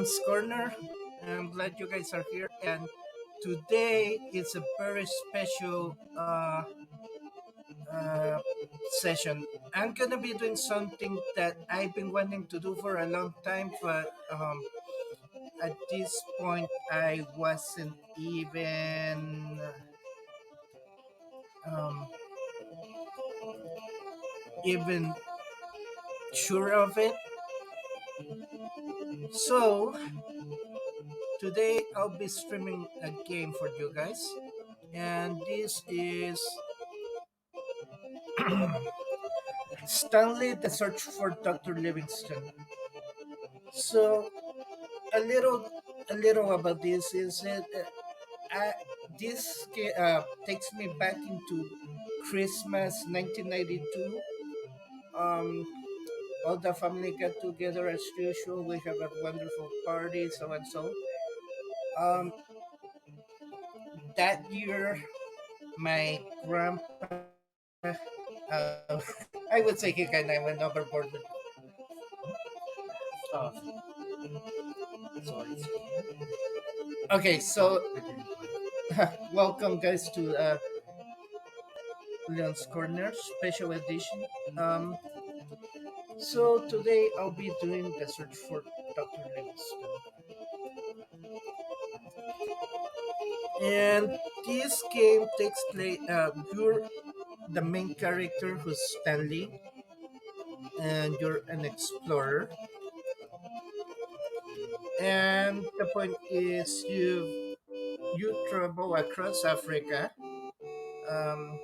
Leon's Corner. I'm glad you guys are here, and today is a very special uh, session. I'm gonna be doing something that I've been wanting to do for a long time, but at this point, I wasn't um, even sure of it. So today, I'll be streaming a game for you guys, and this is Stanley: The Search for Dr. Livingston. So a little about this is that this takes me back into Christmas 1992. Um, all the family got together as usual. We have a wonderful party, so and so. Um, that year, my grandpa, uh, I would say he kind of went overboard with stuff. Sorry. Okay, so welcome guys to Leon's Corner Special Edition. Um, so today I'll be doing the search for Dr. Livingston. And this game takes place, you're the main character who's Stanley, and you're an explorer. And the point is you travel across Africa, um,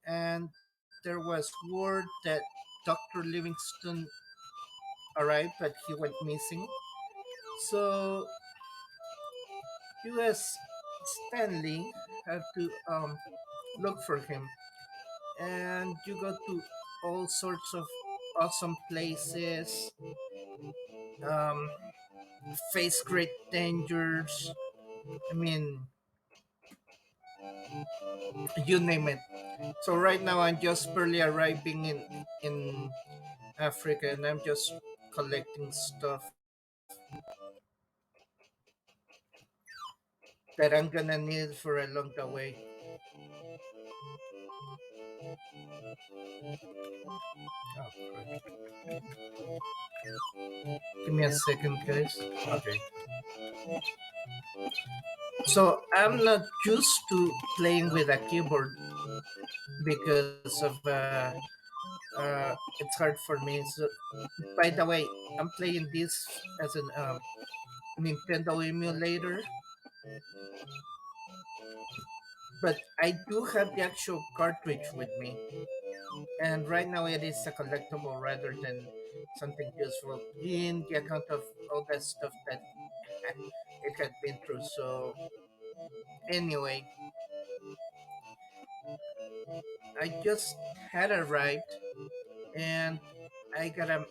and there was word that Dr. Livingston arrived, but he went missing. So you as Stanley have to look for him, and you go to all sorts of awesome places, um, face great dangers. I mean, you name it. So right now I'm just barely arriving in Africa, and I'm just collecting stuff that I'm gonna need for along the way. Oh, crap. Give me a second, guys. Okay. So I'm not used to playing with a keyboard because of it's hard for me. So, by the way, I'm playing this as an Nintendo emulator, but I do have the actual cartridge with me, and right now it is a collectible rather than something useful in the account of all that stuff that it had been through. So anyway, I just had arrived, and I gotta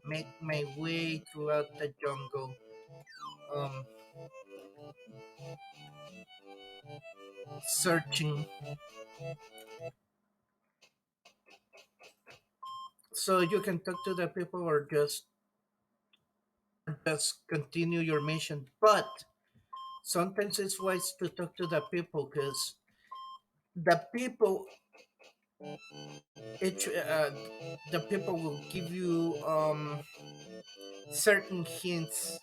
make my way throughout the jungle, um, searching. So you can talk to the people or just continue your mission. But sometimes it's wise to talk to the people because the people it the people will give you certain hints.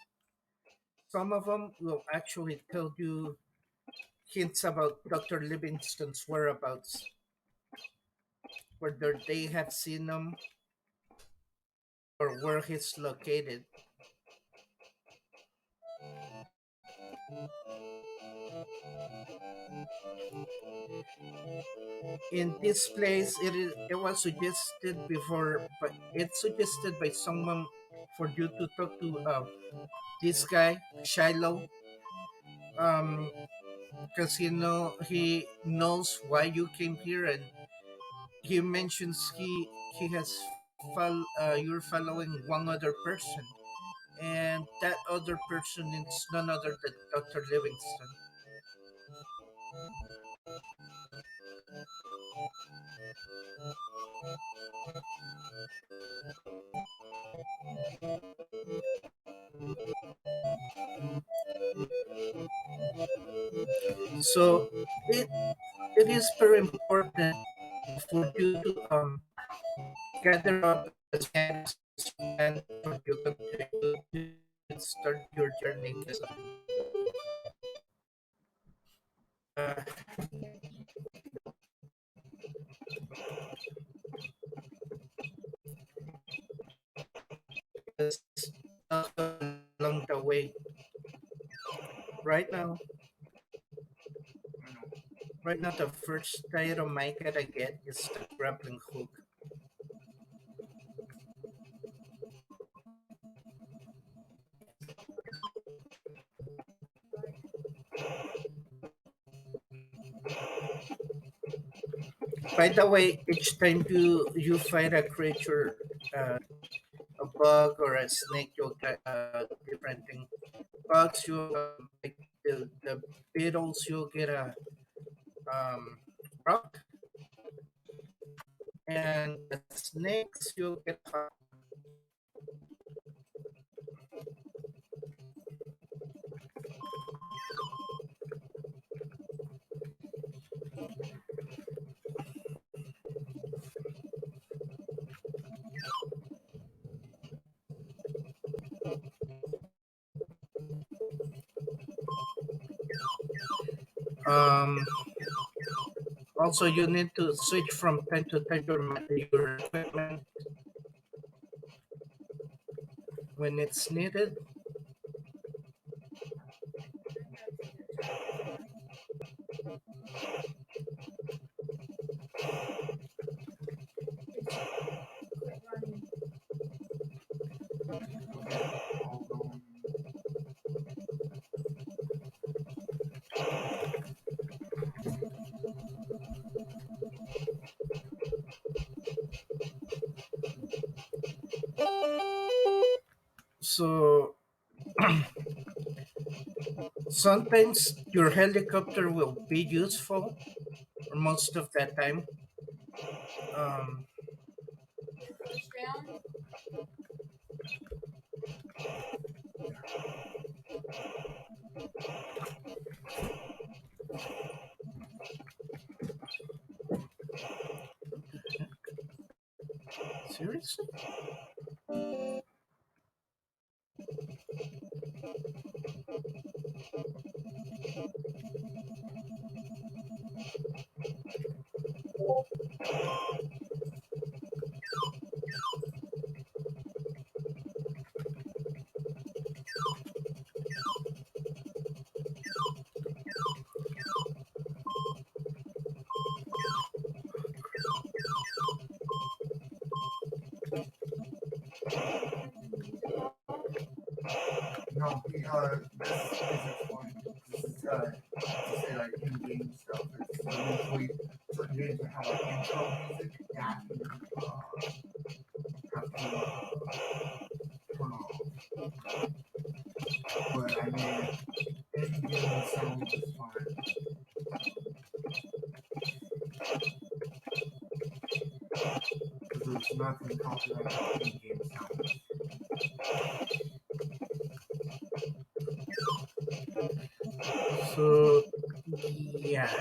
Some of them will actually tell you hints about Dr. Livingston's whereabouts, whether they have seen him or where he's located. In this place, it was suggested before, but it's suggested by someone for you to talk to this guy Shiloh, because he knows why you came here, and he mentions he has you're following one other person, and that other person is none other than Dr. Livingston. So it it is very important for you to gather up as many as you can for you to start your journey. Uh, because along the way, right now, right now the first item I gotta get is the grappling hook. By the way, each time you fight a creature, a bug or a snake, you'll get different thing. Bugs, you like the beetles, you'll get a rock, and the snakes, you'll get also you need to switch from time to time your equipment when it's needed. So sometimes your helicopter will be useful, or most of the time. Um, Seriously? No, this music's fun. This is to say like in-game stuff. It's usually certain games that have like intro music that you have to turn off. But I mean, in-game sound is fine because there's nothing copyright about in-game sound. So yeah,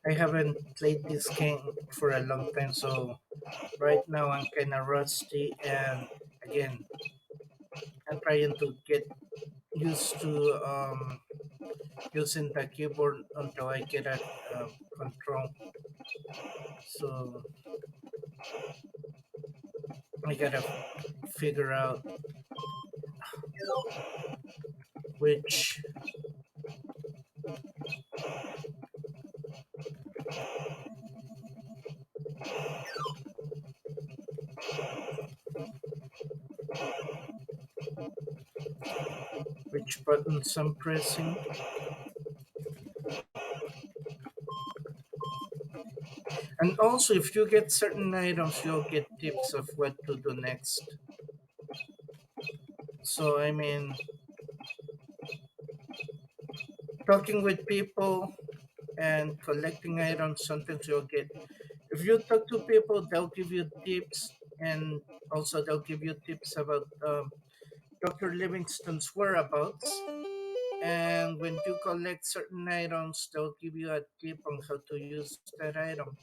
I haven't played this game for a long time, so right now I'm kind of rusty, and again, I'm trying to get used to using the keyboard until I get a control. So I gotta figure out which buttons I'm pressing. And also, if you get certain items, you'll get tips of what to do next. So I mean, talking with people and collecting items, sometimes you'll get. If you talk to people, they'll give you tips, and also they'll give you tips about Dr. Livingston's whereabouts. And when you collect certain items, they'll give you a tip on how to use that item.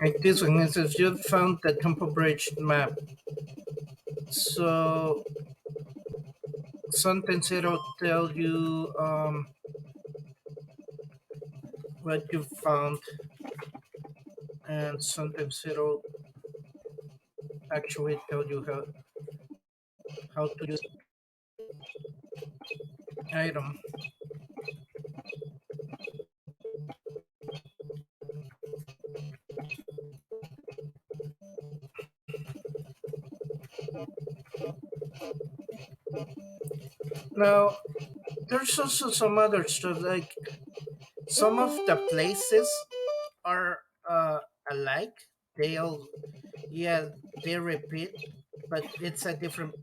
Like this one, it says you found the Temple Bridge map. So sometimes it'll tell you what you found, and sometimes it'll actually tell you how to use item. Now, there's also some other stuff like some of the places are alike. They'll yeah they repeat, but it's a different.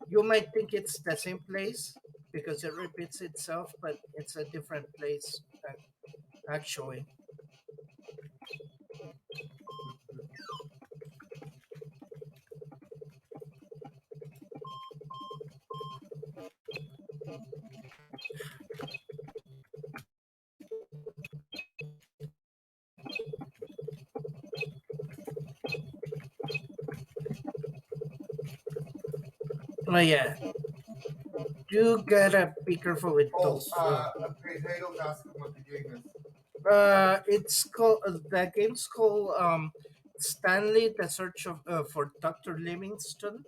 You might think it's the same place because it repeats itself, but it's a different place actually. Oh yeah, you gotta be careful with Oh, those. Potatoes asking what the game is. It's called the game's called Stanley: The Search of for Doctor Livingston.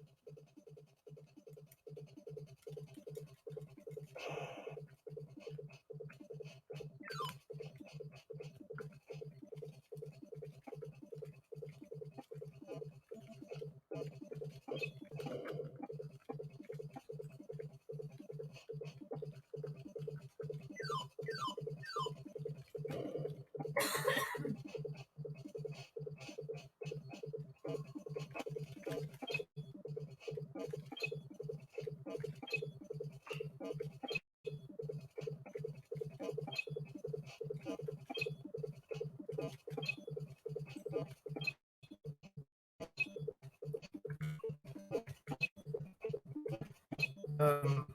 Um,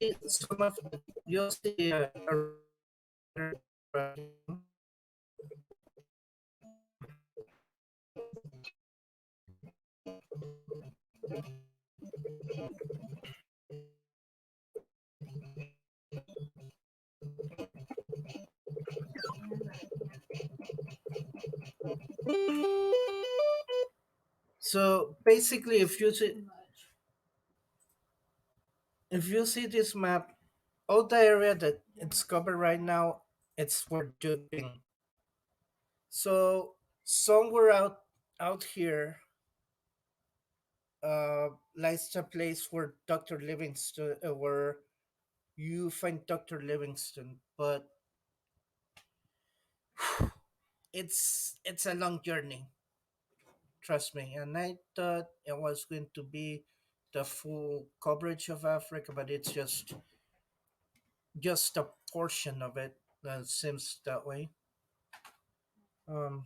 yeah, some of you'll see so basically, if you see this map, all the area that it's covered right now, it's for duping. So somewhere out here lies the place where Dr. Livingston, where you find Dr. Livingston, but it's a long journey. Trust me. And I thought it was going to be the full coverage of Africa, but it's just a portion of it that seems that way. Um,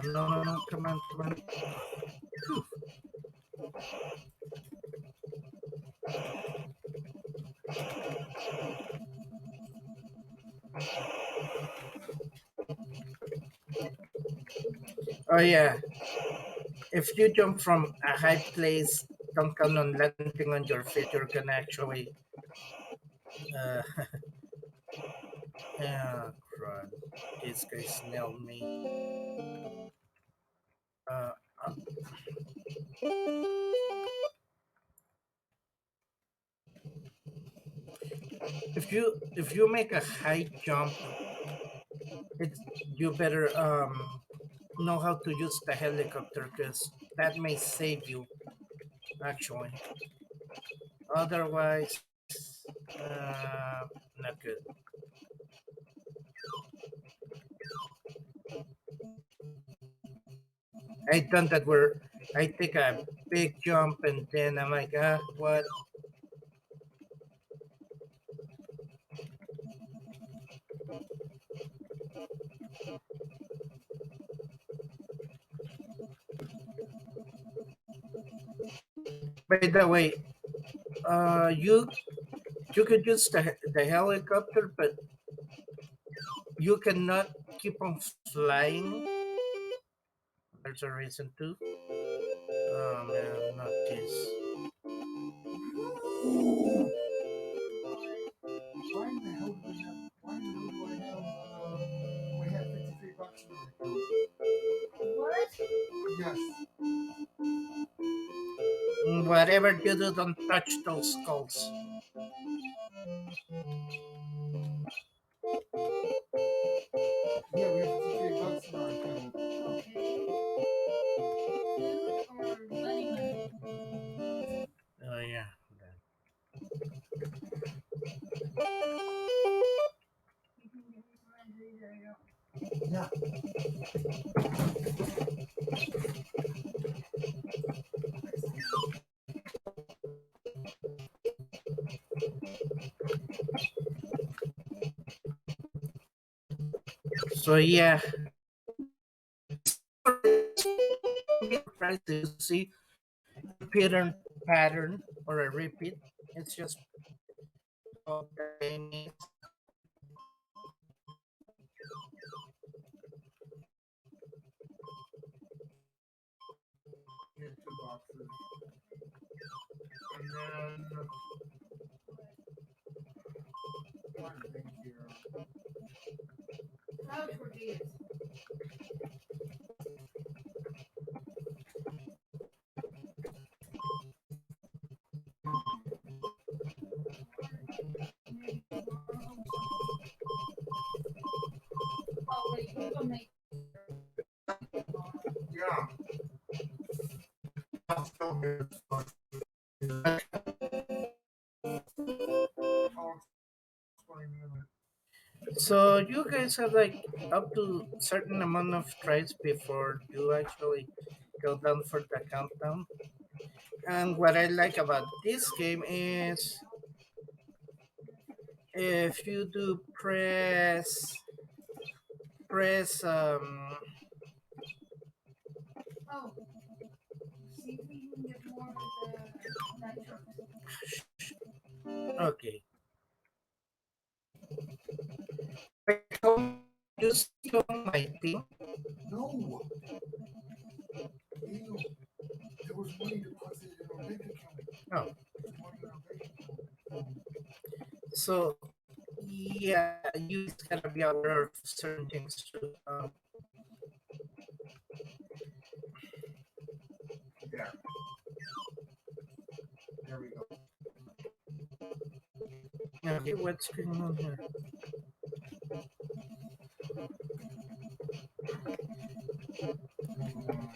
no, no, no, come on, come on. Oh yeah, if you jump from a high place, don't count on landing on your feet. You're gonna actually, uh, yeah, crud. These guys nailed me. Uh, uh, if you make a high jump, it's you better know how to use the helicopter because that may save you actually. Otherwise, not good. I done that where I take a big jump and then I'm like, what? By the way, you could use the helicopter, but you cannot keep on flying. There's a reason too. Oh man, not this. Why in the hell do we have? Why in the hell do I have? We have $53 in our account. What? Yes. Whatever you do, don't touch those skulls. Yeah, we have $53 in our account. Food or money? Oh yeah. Yeah. So yeah, surprised to see pattern or a repeat. It's just how the game is. We have two boxes. And then one thing here. How tortillas? Oh wait, you can make. Yeah. I'll still get it. I'll explain in a minute. So you guys have like up to certain amount of tries before you actually go down for the countdown. And what I like about this game is if you do press Oh, see if we can get more of the nitro. okay. You see on my team? No. Ew. There was money deposited in our bank account. No. There's money in our bank account. So yeah, you guys gotta be aware of certain things too. There. There we go. Okay, what's going on here?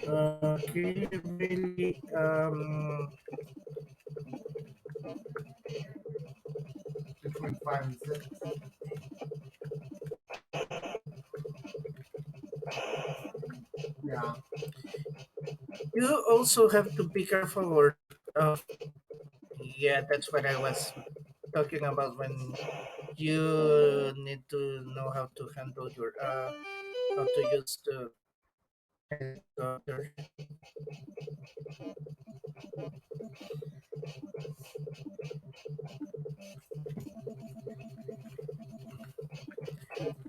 Okay, really. Between 5 and 6. Yeah. You also have to be careful. Or yeah, that's what I was talking about when you need to know how to handle your how to use the helicopter.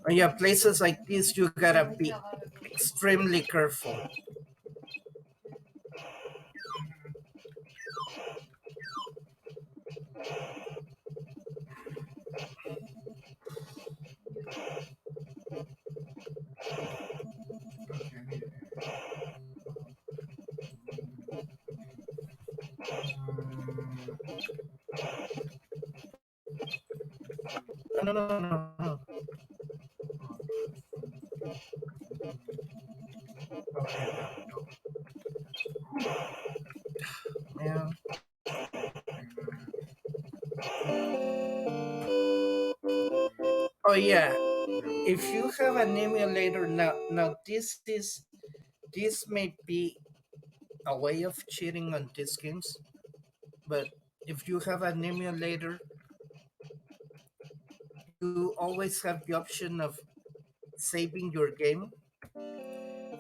Yeah, places like this you gotta be extremely careful. Okay, I need it. No, no, no, no, no. Okay, there we go. Yeah. Oh yeah. If you have an emulator now this may be a way of cheating on these games, but if you have an emulator, you always have the option of saving your game.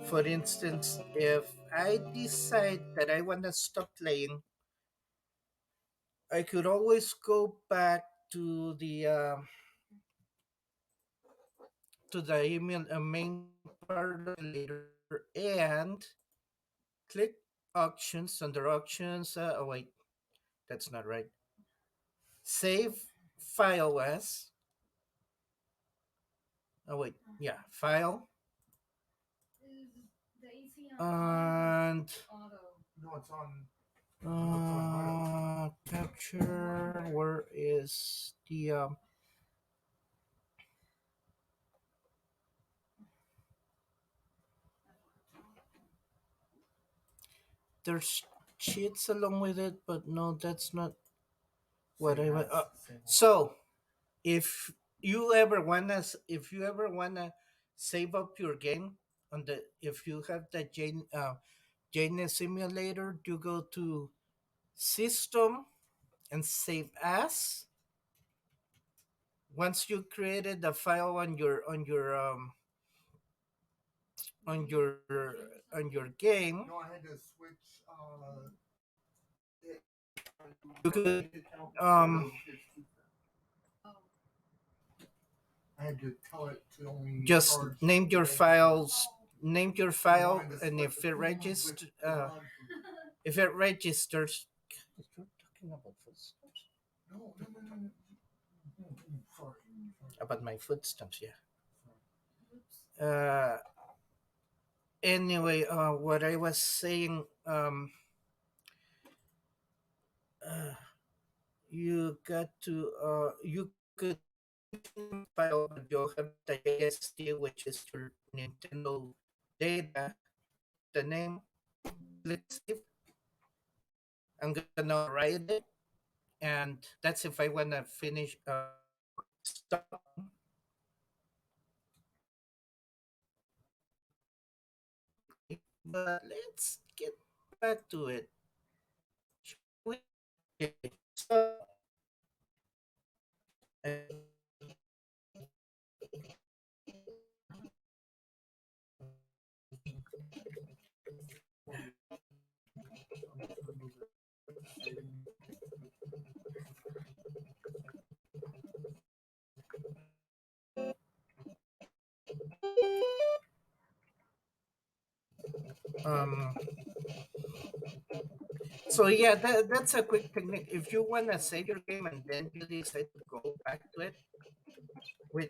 For instance, if I decide that I want to stop playing, I could always go back to the email main part of the emulator and click auctions. Under auctions. Oh wait, that's not right. Save file as. Oh wait, yeah, file and No, it's on. No, it's on auto. capture. Where is the there's cheats along with it, but no, that's not what Same I want. as same. So if if you ever wanna save up your game on the if you have the Jane simulator, you go to system and save as. Once you created the file on your game, No, I had to switch. It, you could bank account um instead of its keypad. I had to tell it to only just charge name the your bank account. files, name your I file, wanted to and split the food with John. if it registers. You're talking about footsteps. No, no, no, no, no. Sorry. About my footsteps, yeah. Uh, anyway, what I was saying, uh, you got to, you could file, but you'll have the JST, which is your Nintendo data. The name, click save. I'm gonna write it, and that's if I wanna finish. Stop. But let's get back to it. Shall we? Okay. So, um, so yeah, that's a quick technique. If you wanna save your game and then you decide to go back to it with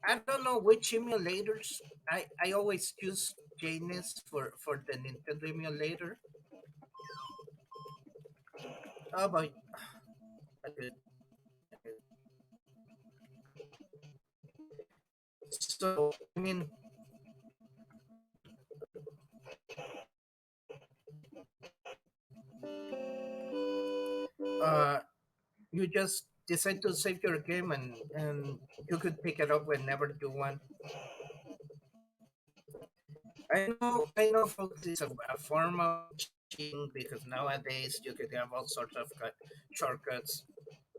I don't know which emulators. I always use JNIS for the Nintendo emulator. Oh, but so I mean, uh, you just decide to save your game and you could pick it up whenever you want. I know, folks, it's a form of cheating because nowadays you could have all sorts of shortcuts.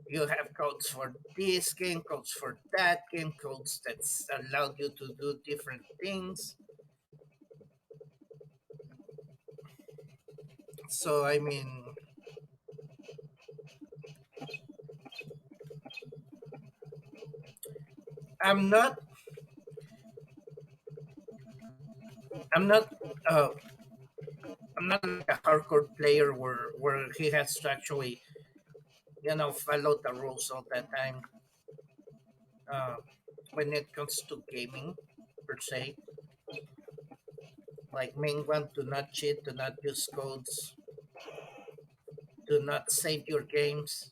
You have codes for this game, codes for that game, codes that allow you to do different things. So I mean, I'm not, I'm not, uh, I'm not like a hardcore player where he has to actually, follow the rules all the time. Uh, when it comes to gaming, per se, like main one, do not cheat, do not use codes, do not save your games.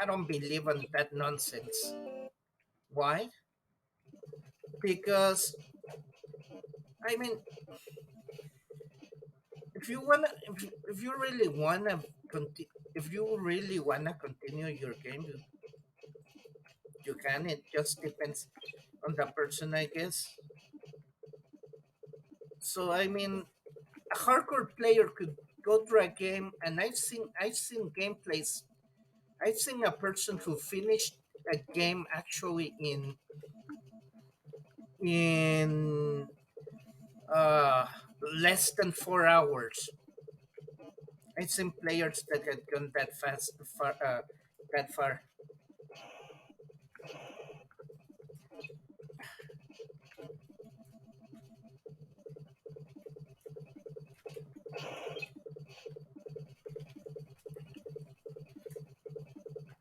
I don't believe in that nonsense. Why? Because I mean, if you really wanna if you really wanna continue your game, you can. It just depends on the person, I guess. So I mean, a hardcore player could go through a game, and I've seen gameplays. I've seen a person who finished a game actually in uh, less than 4 hours. I've seen players that had gone that fast, that far.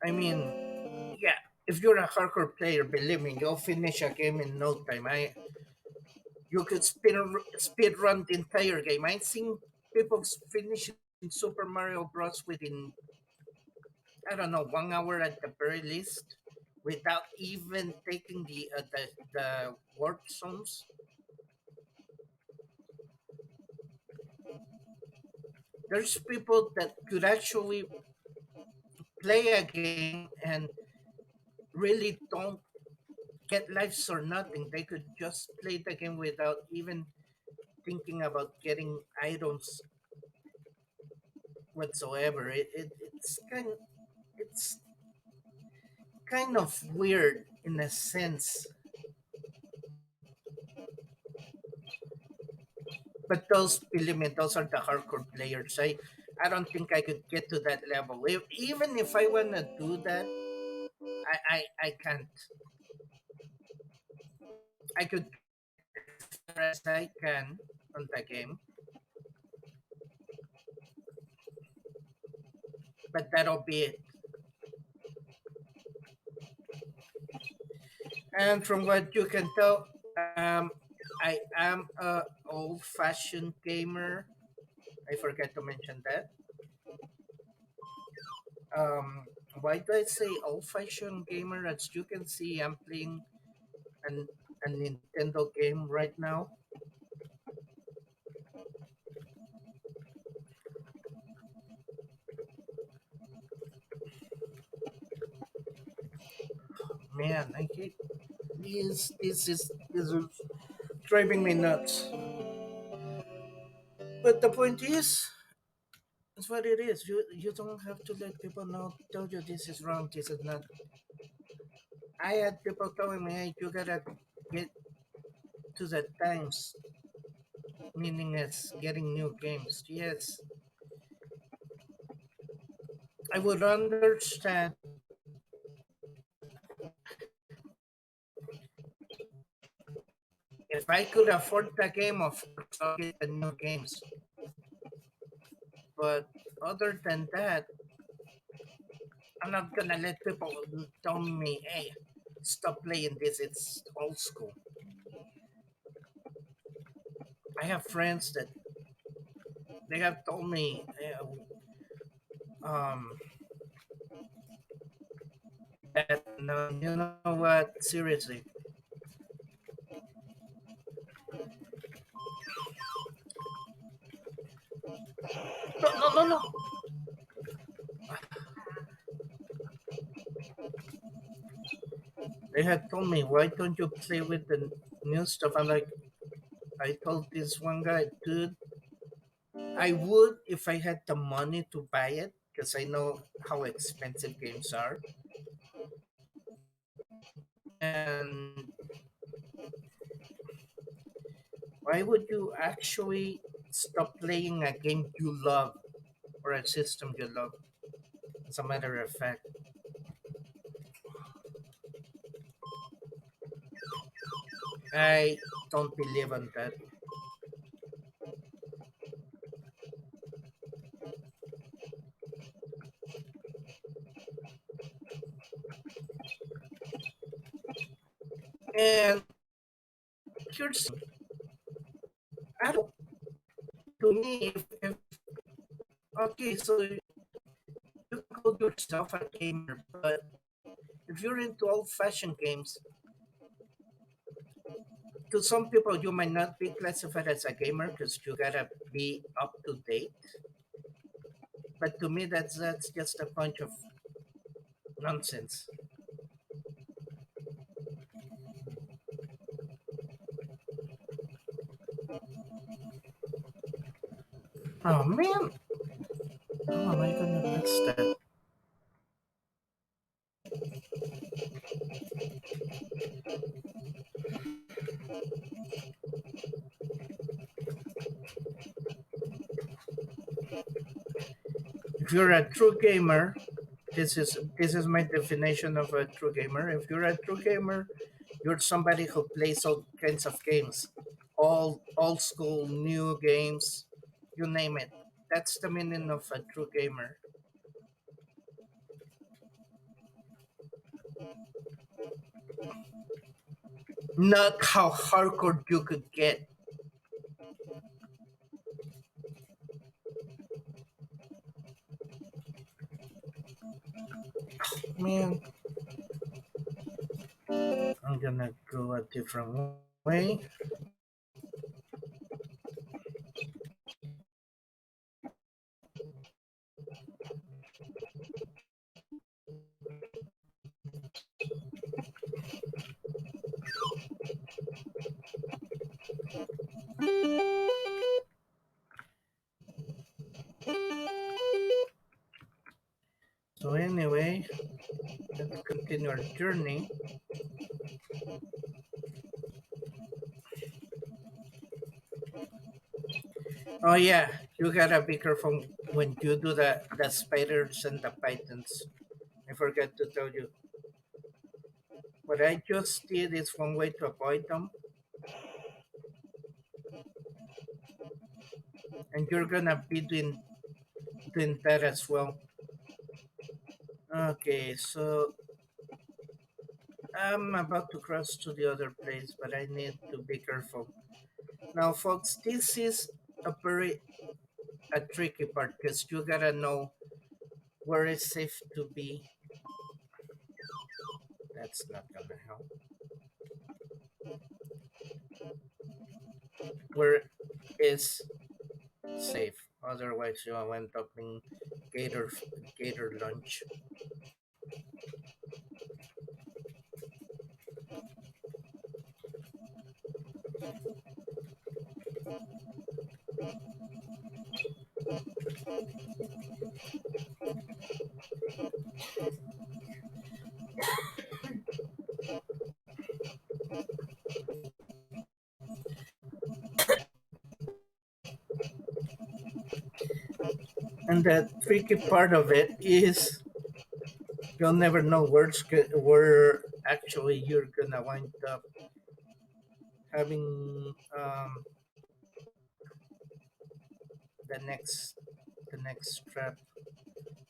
I mean, yeah, if you're a hardcore player, believe me, you'll finish a game in no time. You could speed run the entire game. I've seen people finishing Super Mario Bros. Within, I don't know, 1 hour at the very least, without even taking the warp zones. There's people that could actually play a game and really don't get lives or nothing. They could just play the game without even thinking about getting items whatsoever. It's kind of weird in a sense, but those believe me, those are the hardcore players. I don't think I could get to that level. Even if I wanna do that, I can't. I could as far as I can on the game, but that'll be it. And from what you can tell, I am a old-fashioned gamer. I forgot to mention that. Um, why do I say old-fashioned gamer? As you can see, I'm playing an, a Nintendo game right now. Man, I hate this is driving me nuts. But the point is, it's what it is. You don't have to let people know tell you this is wrong, this is not. I had people telling me, hey, you gotta get to the times, meaning it's getting new games. Yes, I would understand if I could afford the game, of course I'll get the new games. But other than that, I'm not gonna let people tell me, hey, stop playing this, it's old school. I have friends that they have told me, um, that no, you know what, seriously, no, no, no, no. They had told me, why don't you play with the new stuff? I'm like, I told this one guy, dude, I would if I had the money to buy it because I know how expensive games are. And why would you actually stop playing a game you love or a system you love? As a matter of fact, I don't believe in that. And here's, I don't, to me, if okay, so call yourself a gamer, but if you're into old-fashioned games, to some people you might not be classified as a gamer because you gotta be up to date. But to me, that's just a bunch of nonsense. Oh man, how am I gonna fix that? If you're a true gamer, this is my definition of a true gamer. If you're a true gamer, you're somebody who plays all kinds of games, all old school, new games, you name it. That's the meaning of a true gamer. Not how hardcore you could get. Man, I'm gonna go a different way. So anyway, let's continue our journey. Oh yeah, you gotta be careful when you do the spiders and the pythons. I forgot to tell you. What I just did is one way to avoid them, and you're gonna be doing that as well. Okay, so I'm about to cross to the other place, but I need to be careful. Now, folks, this is a tricky part because you gotta know where it's safe to be. That's not gonna help. Where is safe? Otherwise, you'll end up in gator gator lunch. And the tricky part of it is you'll never know where actually you're gonna wind up having the next the next trap.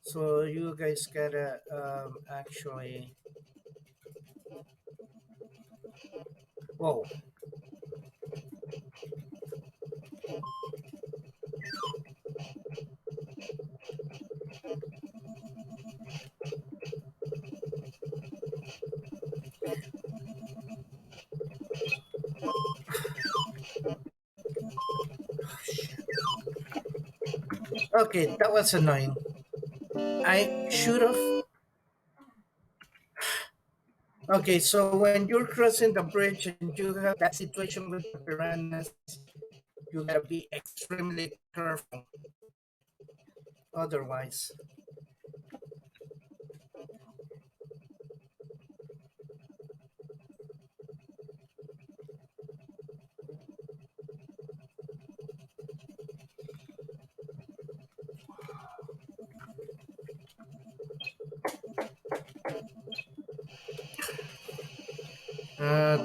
So you guys gotta actually. Whoa. Okay, that was annoying. I should have. Okay, so when you're crossing the bridge and you have that situation with the piranhas, you gotta be extremely careful. Otherwise,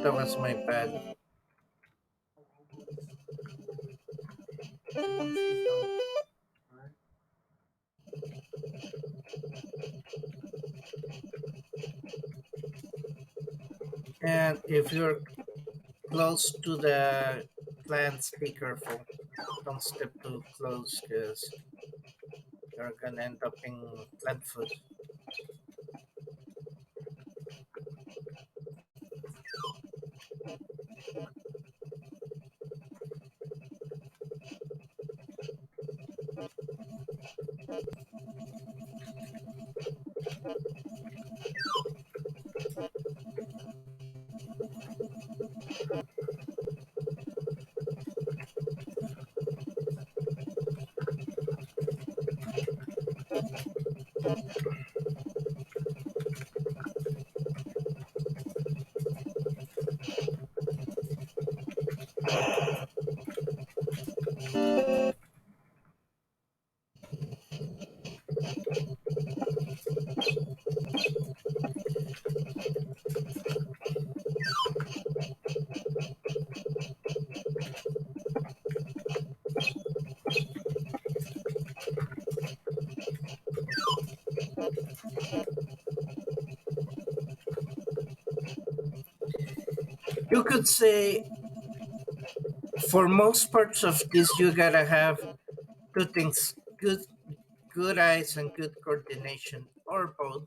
that was my bad. Once he's done, right? And if you're close to the plants, be careful. Don't step too close, because You're gonna end up in plant food. You could say for most parts of this, you gotta have two things: good eyes and good coordination, or both.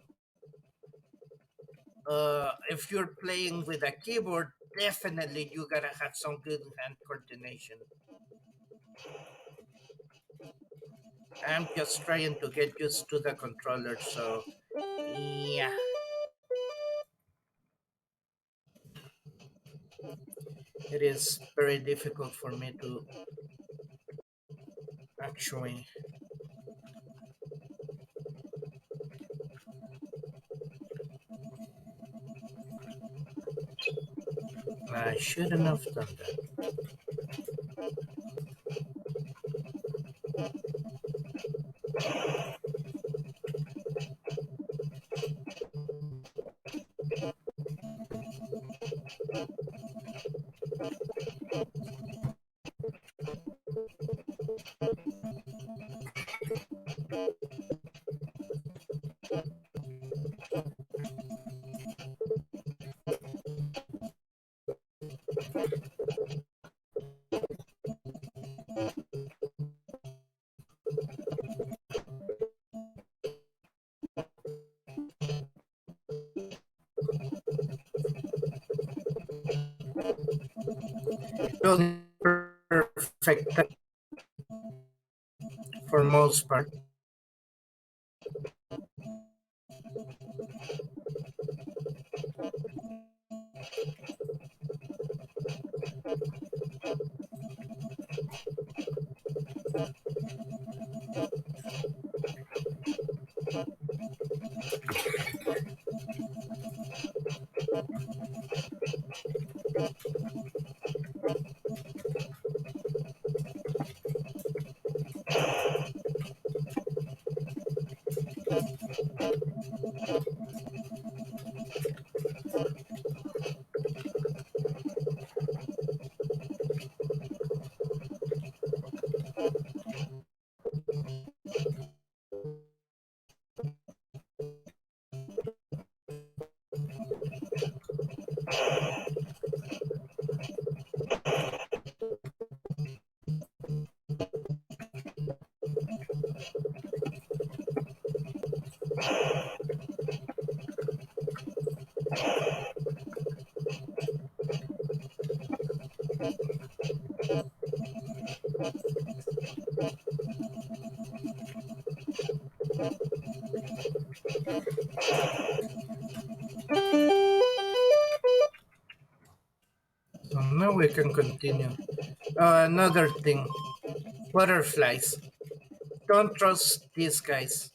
If you're playing with a keyboard, definitely you gotta have some good hand coordination. I'm just trying to get used to the controller, so yeah, it is very difficult for me to actually. I shouldn't have done that. Don't need perfect for most part. So now we can continue. Another thing, butterflies. Don't trust these guys.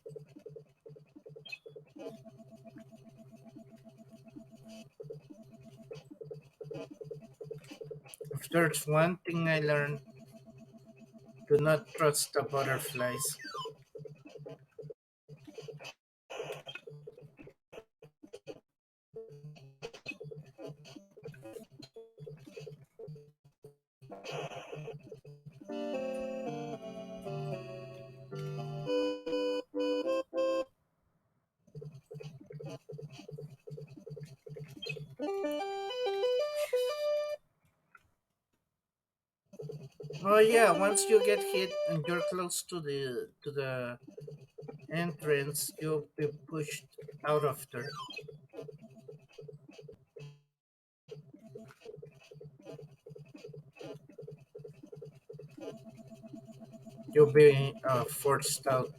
If there's one thing I learned, do not trust the butterflies. Oh yeah, once you get hit and you're close to the entrance, you'll be pushed out of there. You'll be forced out.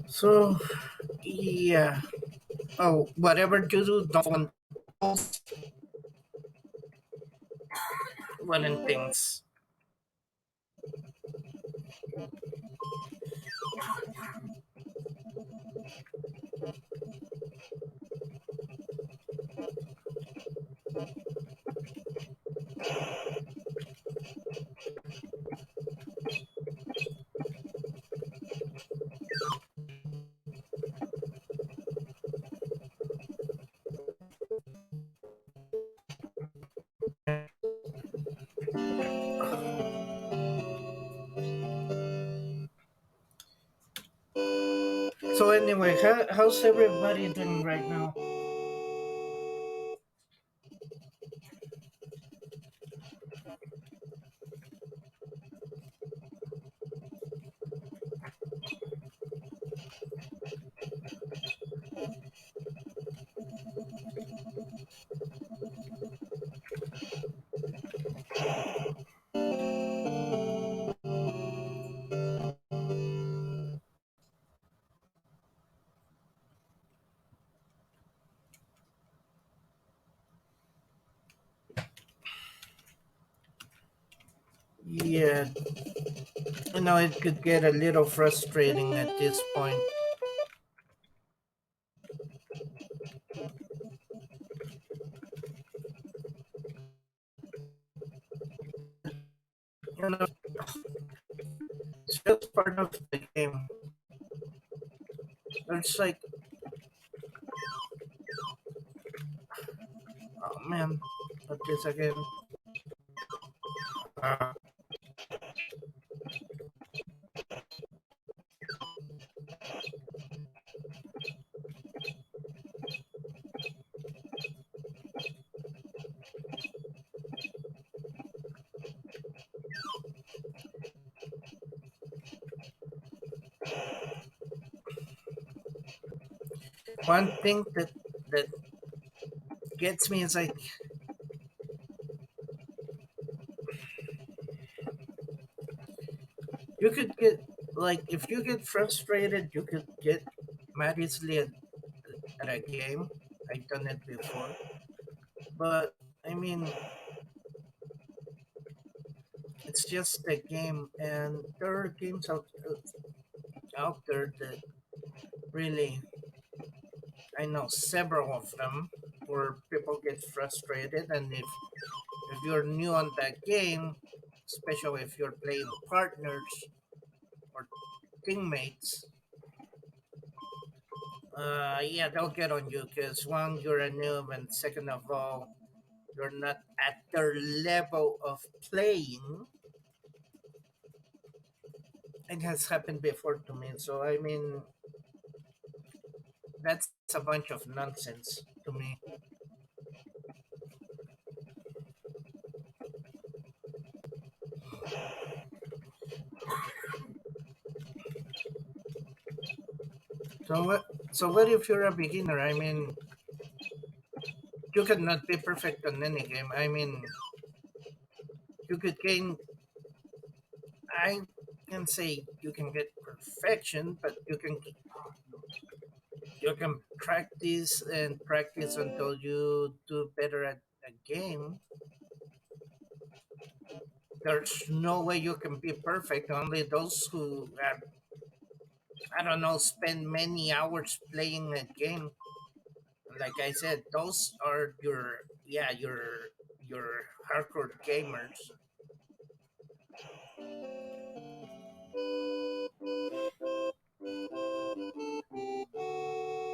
So, yeah. Oh, whatever you do, don't want violent things. So anyway, how's everybody doing right now? Yeah, it could get a little frustrating at this point. You know, it's just part of the game. It's like, oh man, not this again. Uh, One thing that gets me is like you could get like if you get frustrated, you could get mad easily at a game. I've done it before, but I mean, it's just a game, and there are games out there that really I know several of them where people get frustrated, and if you're new on that game, especially if you're playing partners or teammates, yeah, they'll get on you because one, you're a noob, and second of all, you're not at their level of playing. It has happened before to me, so I mean, that's a bunch of nonsense to me. So what? So what if you're a beginner? I mean, you cannot be perfect on any game. I mean, you could gain. I can say you can get perfection, but you can practice and practice until you do better at a game, there's no way you can be perfect. Only those who, I don't know, spend many hours playing a game. Like I said, those are your hardcore gamers.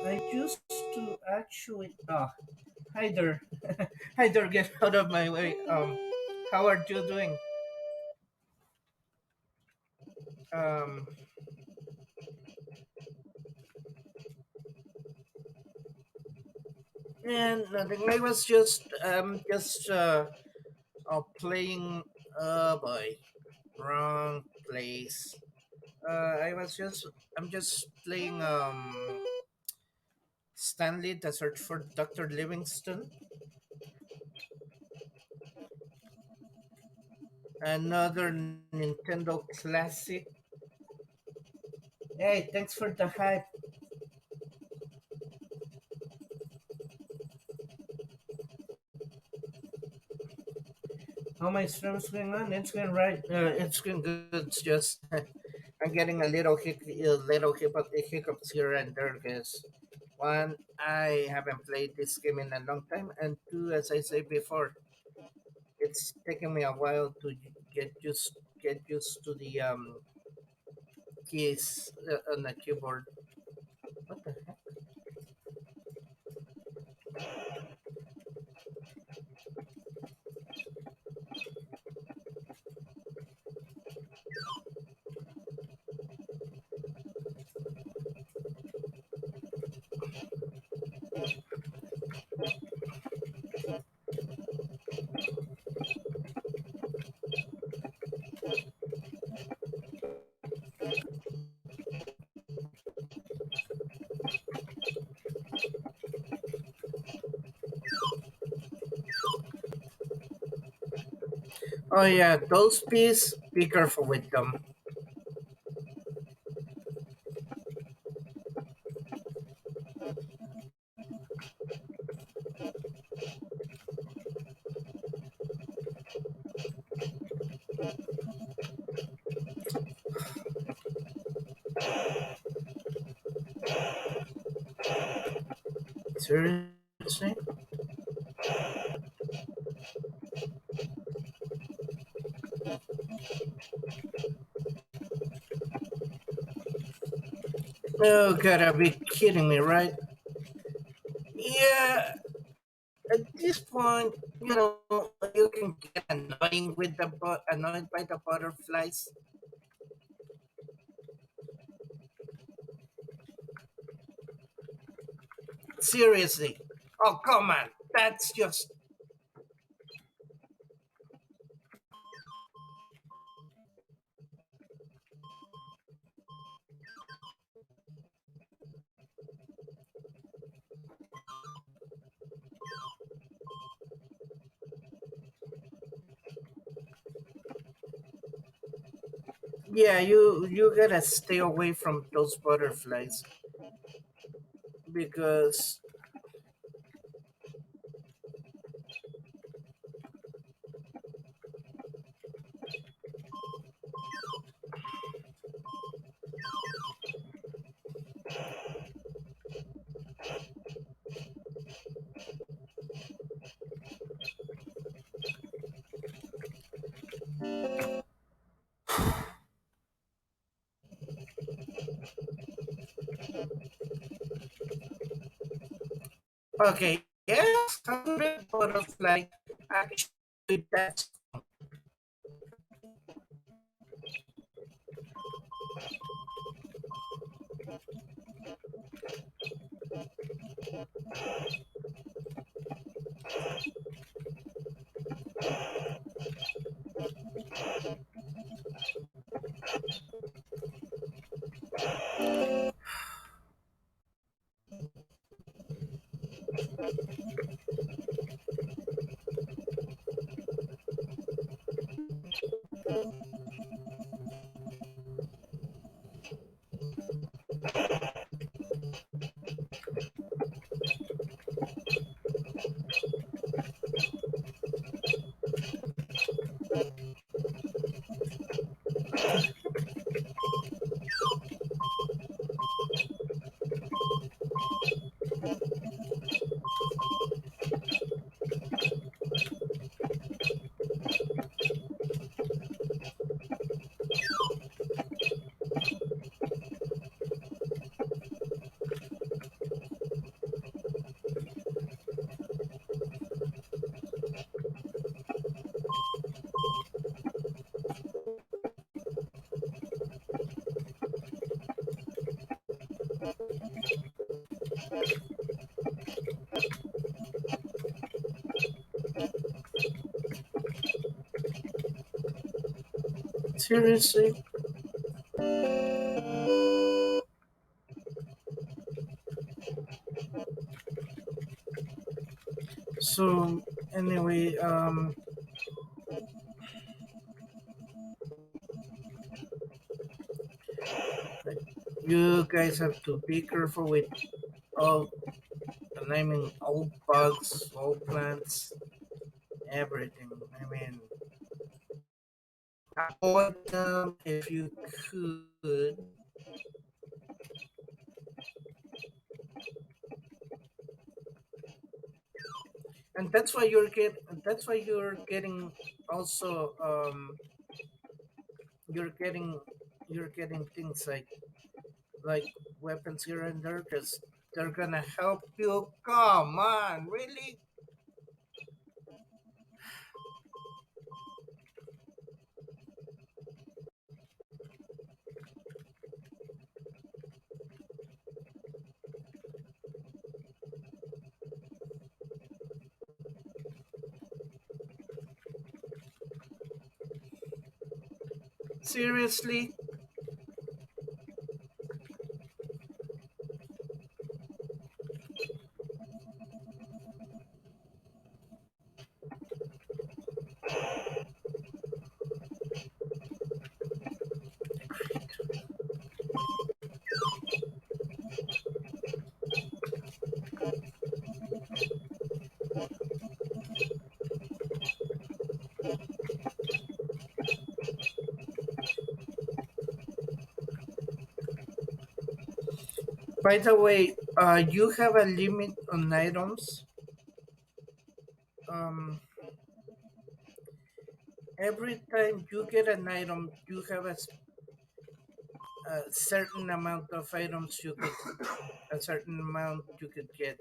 I used to actually. Ah, hi there. Hi there. Get out of my way. How are you doing? Um, and nothing. I was just playing. Oh boy, wrong place. I was just. I'm just playing. Stanley, the search for Dr. Livingston. Another Nintendo classic. Hey, thanks for the hype. How my stream's going on? It's going right. It's going good. It's just I'm getting a hiccups here and there because one, I haven't played this game in a long time, and two, as I said before, it's taking me a while to get used to the keys on the keyboard. What the heck? Oh yeah, those keys. Be careful with them. Seriously? Oh, gotta be kidding me, right? Yeah, at this point, you can get annoyed by the butterflies. Seriously. Oh, come on. That's just. Yeah, you gotta stay away from those butterflies because. Okay, yes, 100 butterfly. Actually, that's. Seriously. So anyway, you guys have to be careful with all, and I mean all bugs, all plants, everything. I mean, avoid them if you could, and that's why you're getting also you're getting you're getting things like weapons here and there because they're gonna help you. Come on, really? Seriously? By the way, you have a limit on items. Um, every time you get an item, you have a certain amount of items you could, a certain amount you could get.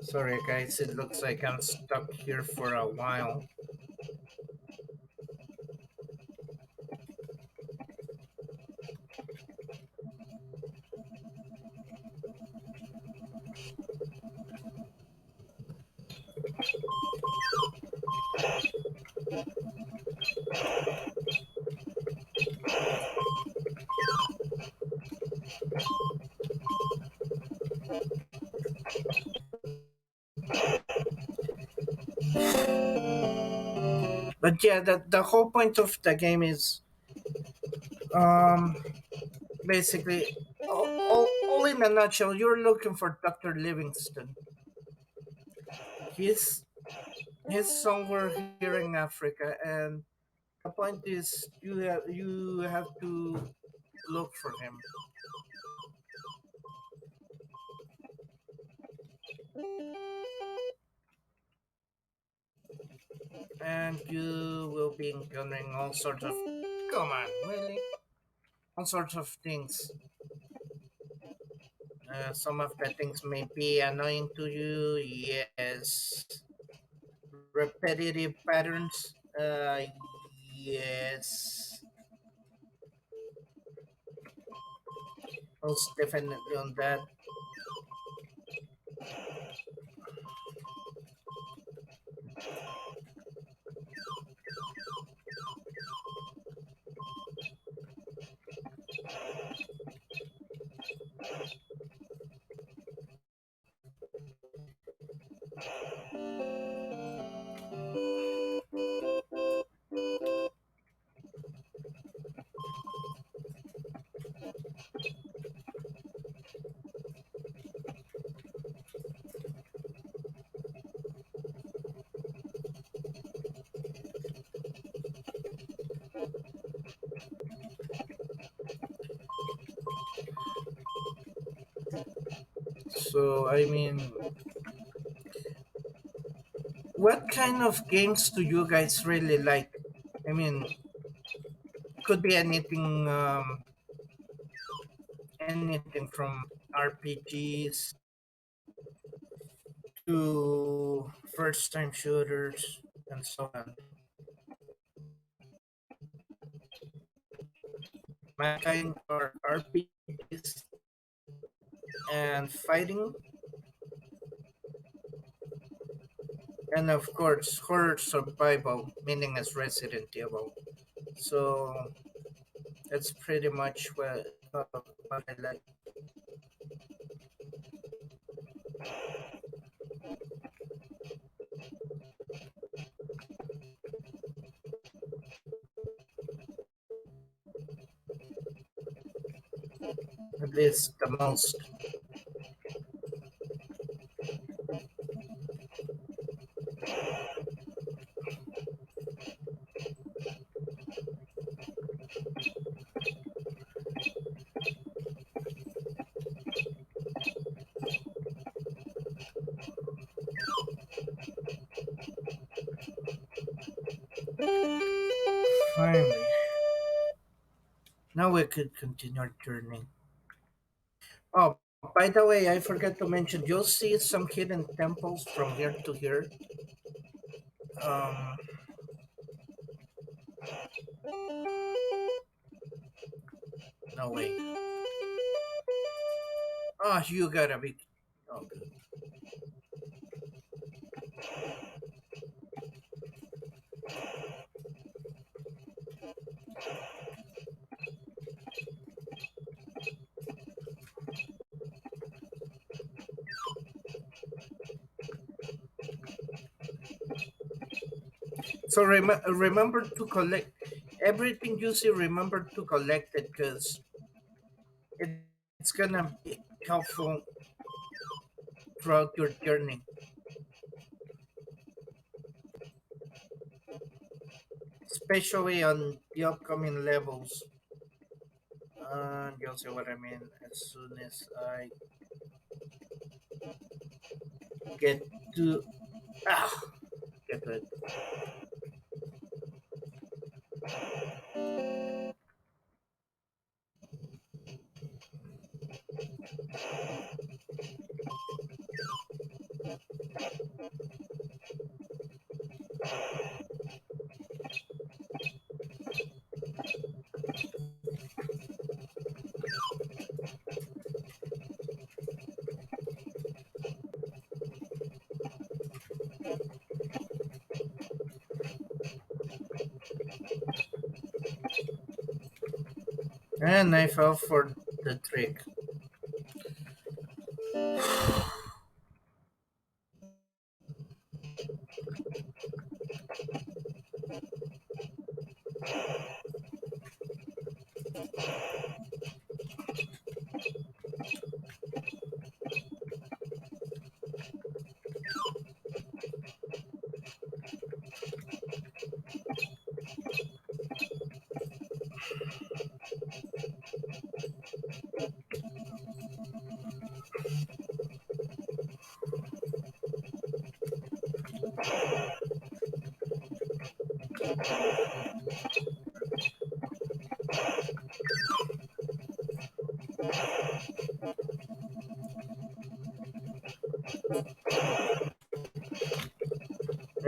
Sorry, guys, it looks like I'm stuck here for a while. But yeah, the whole point of the game is um, basically, all in a nutshell, you're looking for Dr. Livingston. He's he's somewhere here in Africa, and the point is you have to look for him, and you will be encountering all sorts of, come on, really, all sorts of things. Some of the things may be annoying to you, yes. Repetitive patterns, yes. Most definitely on that. So I mean, what kind of games do you guys really like? I mean, could be anything, anything from RPGs to first-time shooters and so on. My kind are RPGs and fighting, and of course horror survival, meaning as Resident Evil. So that's pretty much what I like. At least the most. Finally, now we could continue our journey. Oh, by the way, I forgot to mention, you'll see some hidden temples from here to here. Um, no way. Oh, you gotta be. Oh, good. So remember to collect everything you see. Remember to collect it because it's gonna be helpful throughout your journey, especially on the upcoming levels. You'll see what I mean as soon as I get to ah, get to it. And I fell for the trick.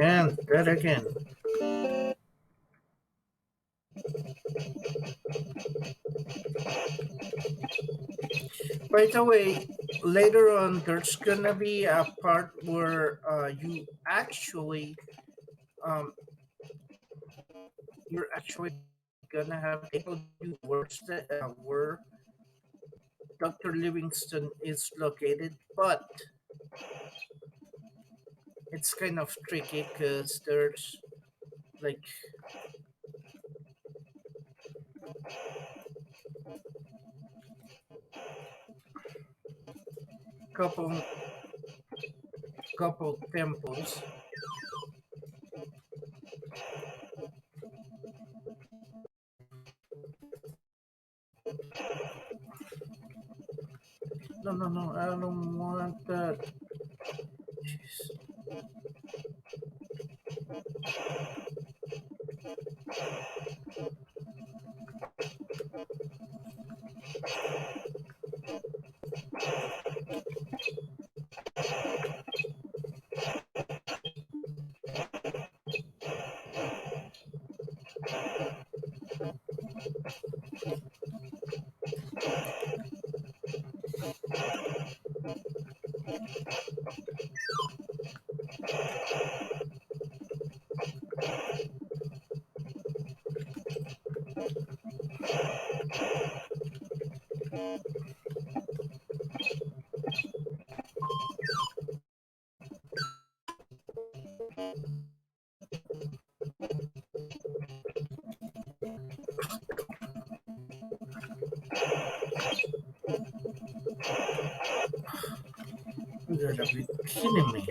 And that again. By the way, later on, there's gonna be a part where you actually, um, you're actually gonna have they told you where Dr. Livingston is located, but it's kind of tricky because there's like couple couple temples. No, no, no, I don't want that. Jeez. You gotta be kidding me.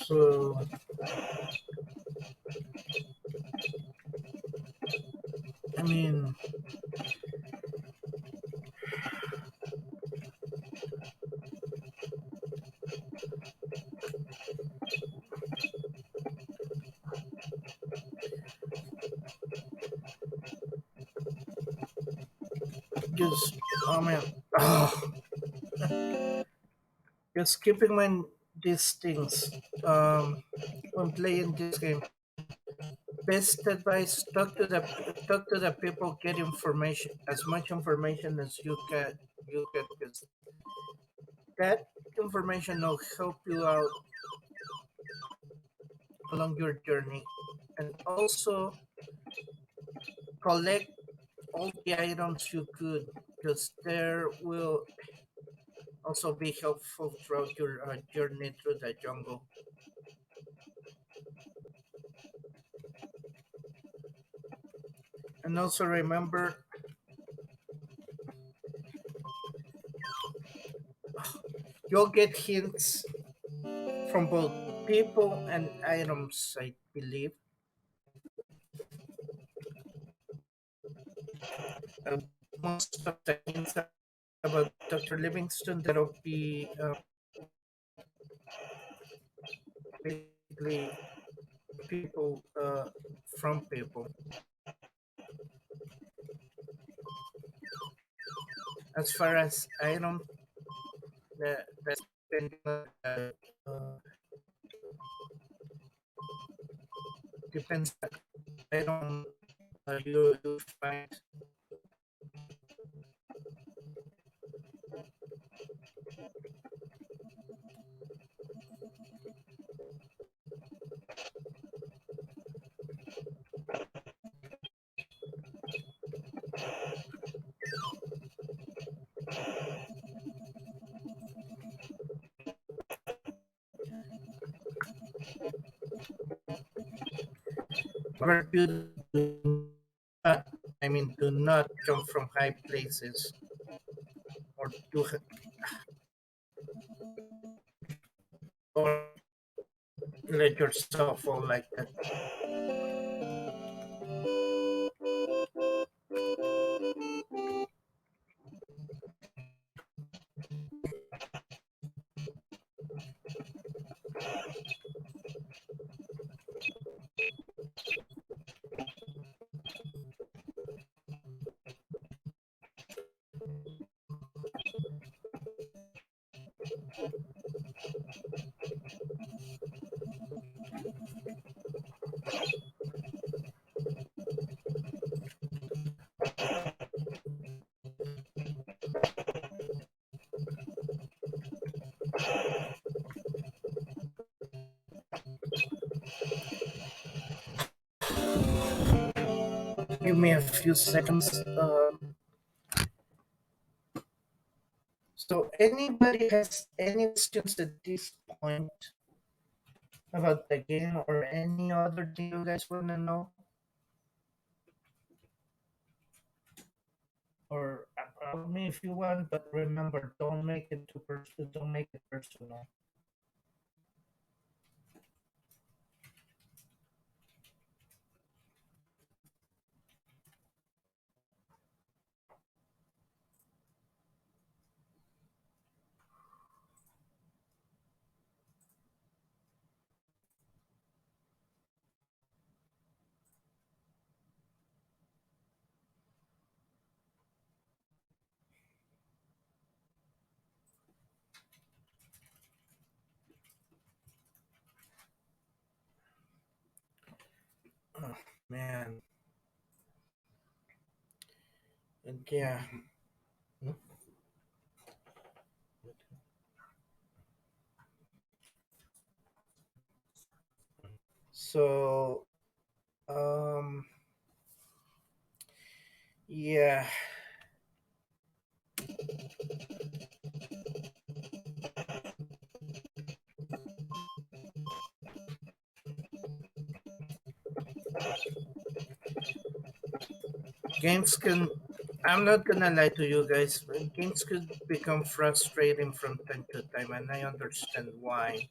So, I mean, just, I mean, oh, just keep in mind these things. When playing this game, best advice: talk to the people, get information, as much information as you get, because that information will help you out along your journey, and also collect all the items you could, because there will also be helpful throughout your journey through the jungle. And also remember, you'll get hints from both people and items, I believe. Uh, Most of the hints about Dr. Livingston that'll be basically people from people. As far as item, that's depending on uh, depends on the item you find. However, not, do not jump from high places or or let yourself fall like that. Give me a few seconds. So, anybody has any questions at this point about the game or any other thing you guys want to know? Or about me if you want, but remember, don't make it too personal. Don't make it personal. Oh, man. And yeah. So, um, yeah. Games can. I'm not gonna lie to you guys. Games could become frustrating from time to time, and I understand why.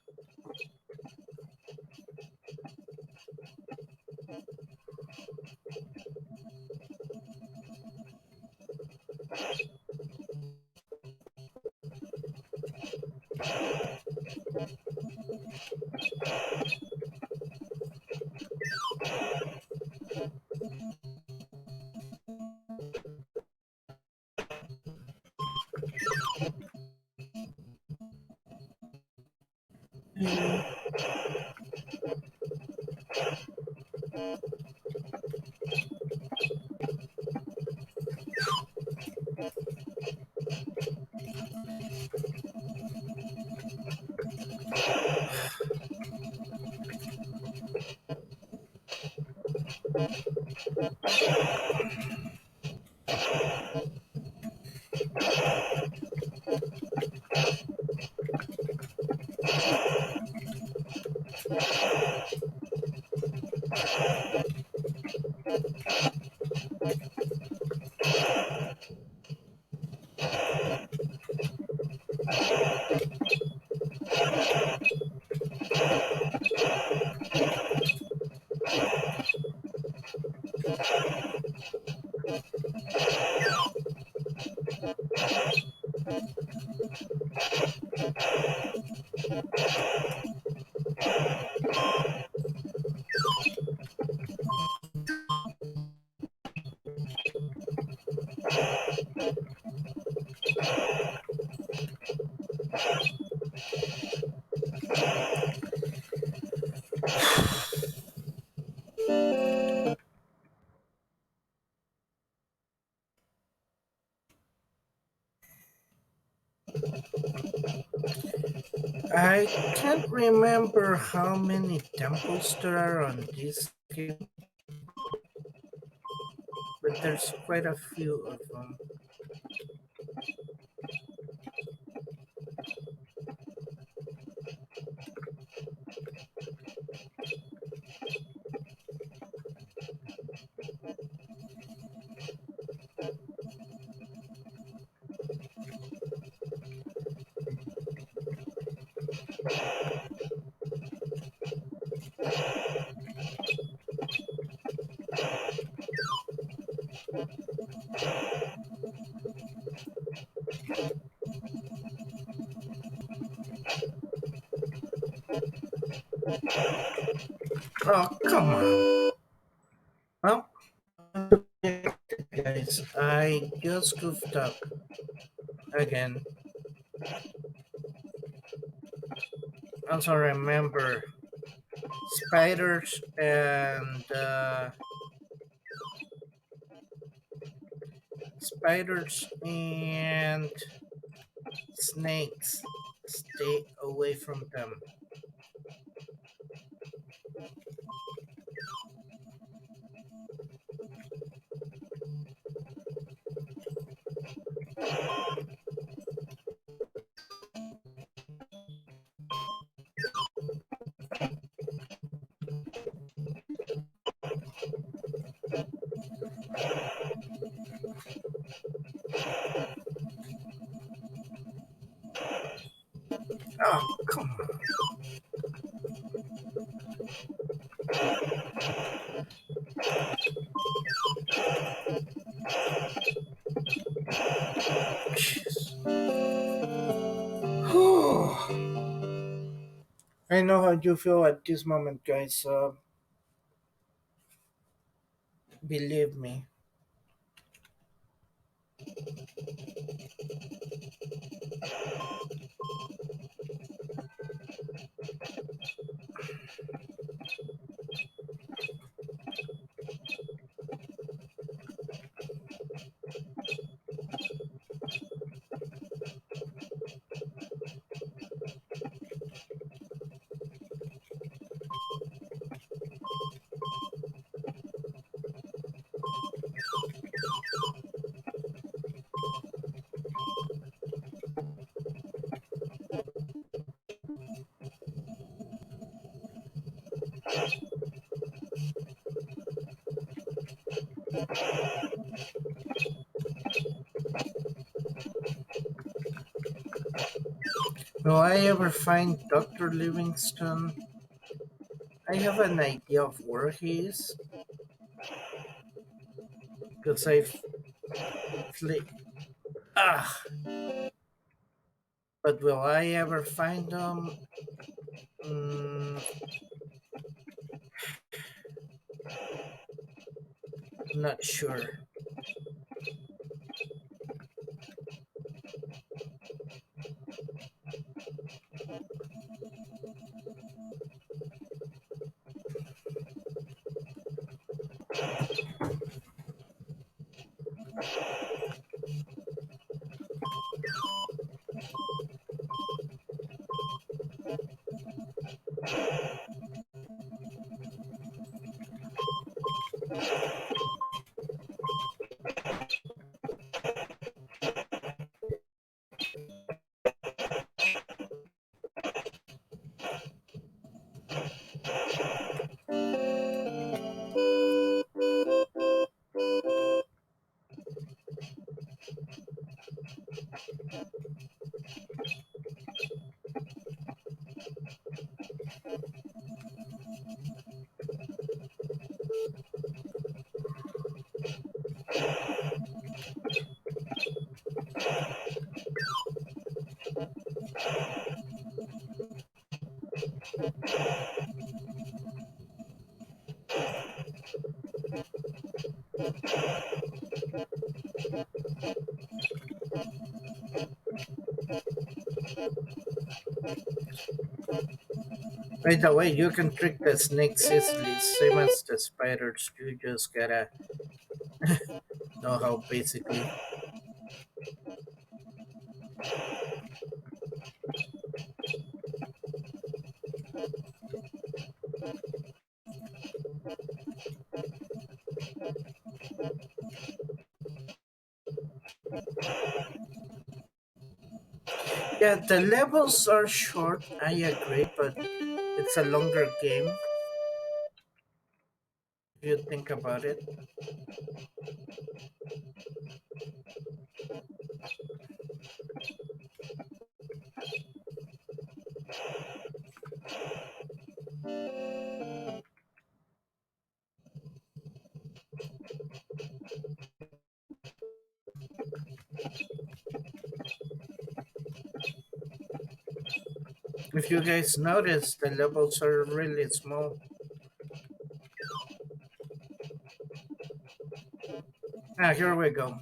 I can't remember how many temples there are on this game, but there's quite a few of them. Oh, come on. Well, guys, I just goofed up again. Also, remember spiders and snakes. Stay away from them. I know how you feel at this moment, guys. Believe me. Will I ever find Dr. Livingston? I have an idea of where he is because fli- ah, but will I ever find him? Mm, not sure. By the way, you can trick the snakes easily, same as the spiders. You just gotta know how basically. Yeah, the levels are short, I agree, but it's a longer game if you think about it. If you guys notice, the levels are really small. Ah, here we go.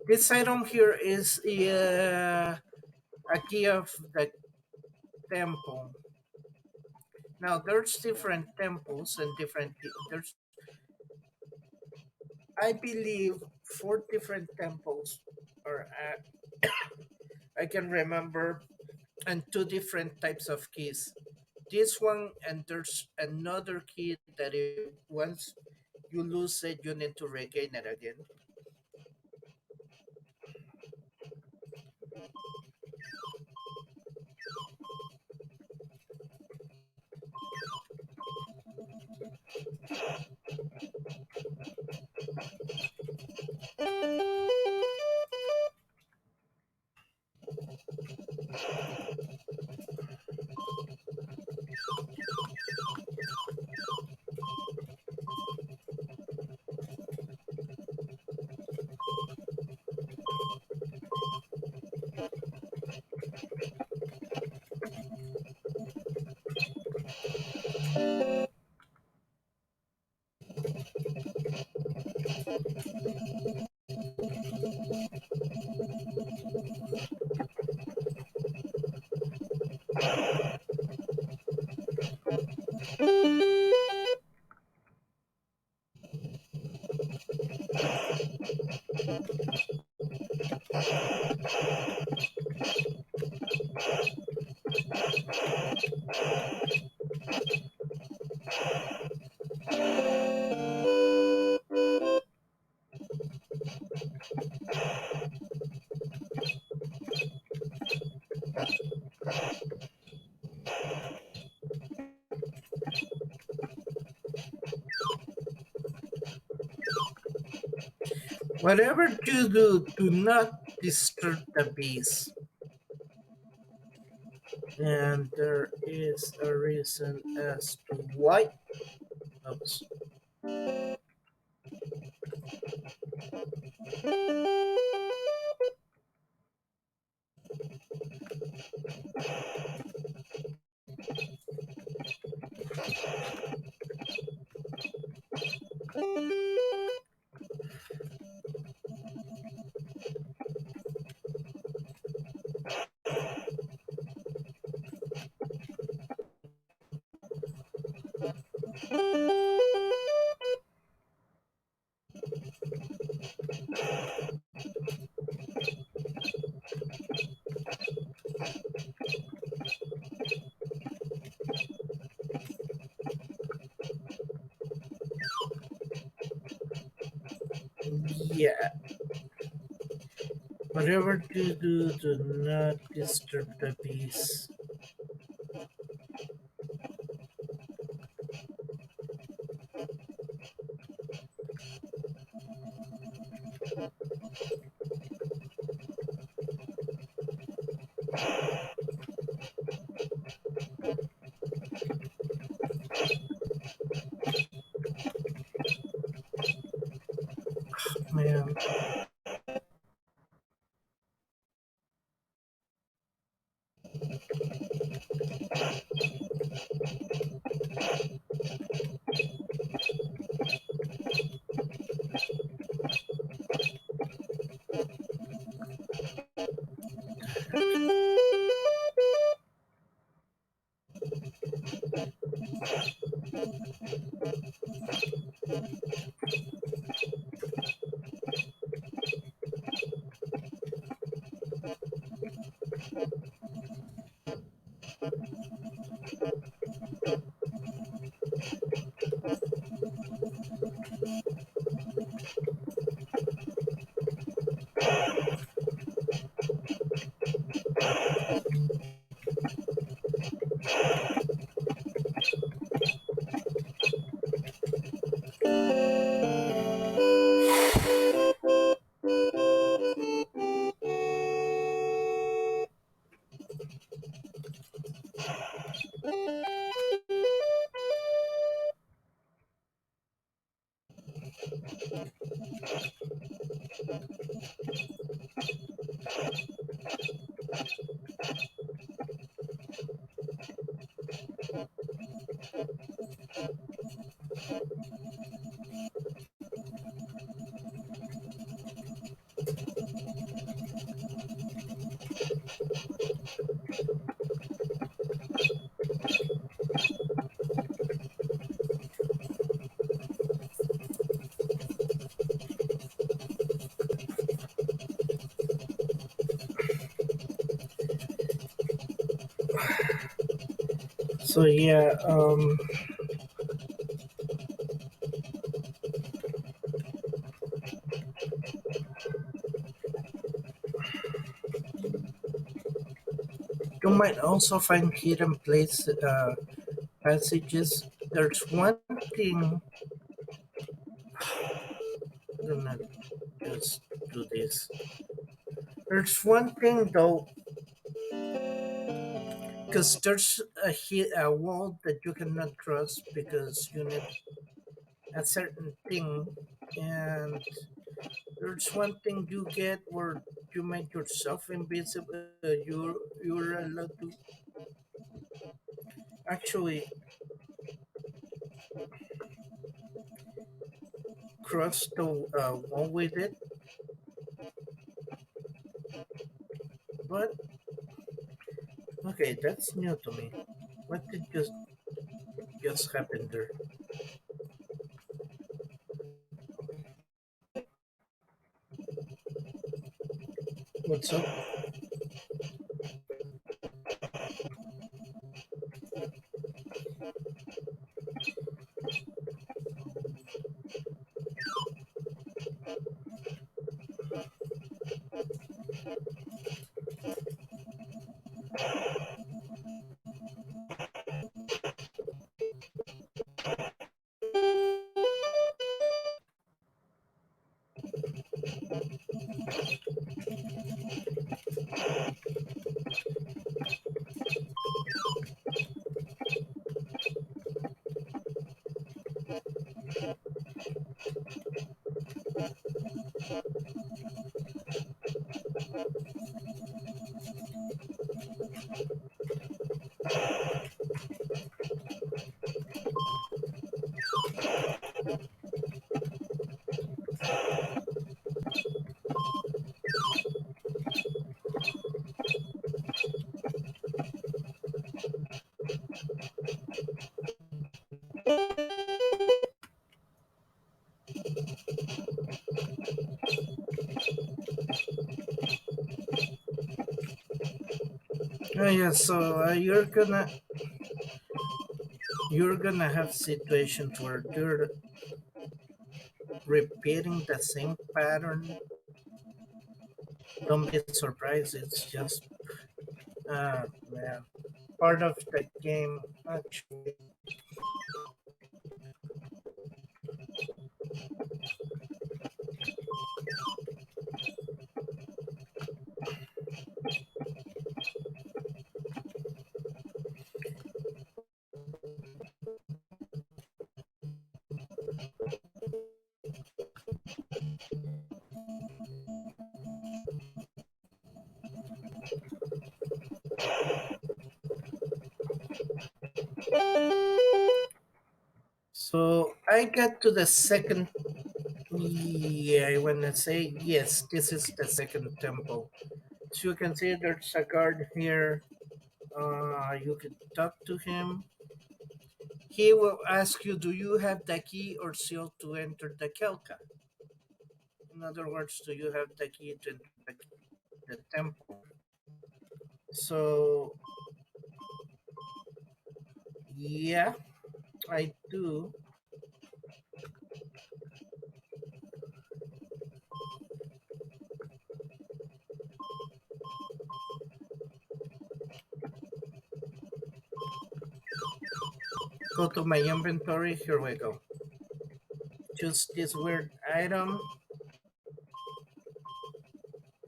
This item here is a key of the temple. Now, there's different temples and there's, I believe, four different temples, or I can remember, and two different types of keys. This one, and there's another key that if once you lose it, you need to regain it again. Whatever you do, do not disturb the bees. And there is a reason as to why. Oops. Yeah, whatever you do, do not disturb the bees. Man, so yeah, you might also find hidden passages. There's one thing. I'm not just do this. There's one thing though, because there's a wall that you cannot cross because you need a certain thing, and there's one thing you get where you make yourself invisible. You're allowed to actually. cross the wall with it. But okay, that's new to me. What did just happen there? What's up? Oh yeah, so you're gonna have situations where you're repeating the same pattern. Don't be surprised. It's just man, part of the game. Actually, so I got to the second. Yeah, I wanna say yes. This is the second temple. So you can see there's a guard here. You can talk to him. He will ask you, do you have the key or seal to enter the Kelka? In other words, do you have the key to enter the temple? So, yeah, I do. Go to my inventory. Here we go. Choose this weird item,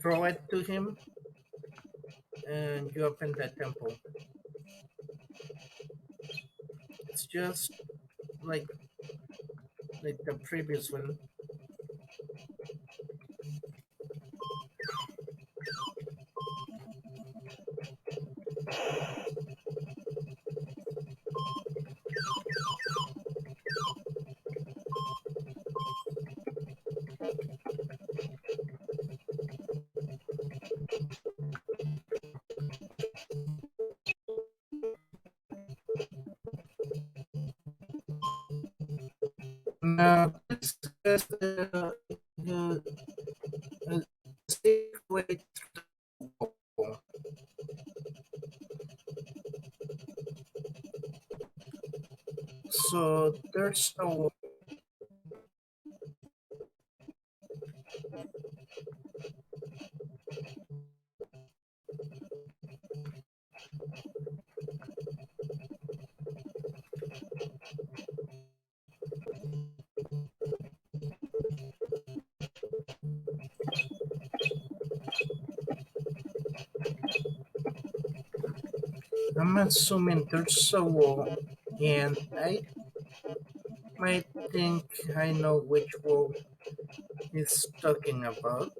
throw it to him, and you open the temple. It's just like the previous one. Now, this is the secret way. So there's no I'm assuming there's a wall, and I might think I know which wall he's talking about.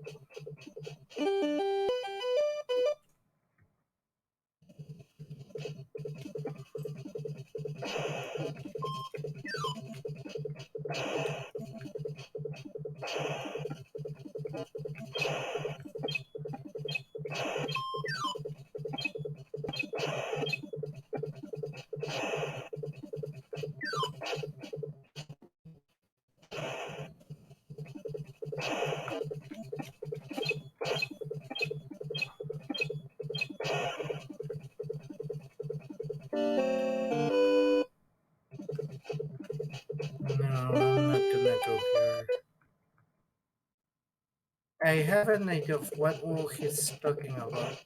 have an idea of what all he's talking about.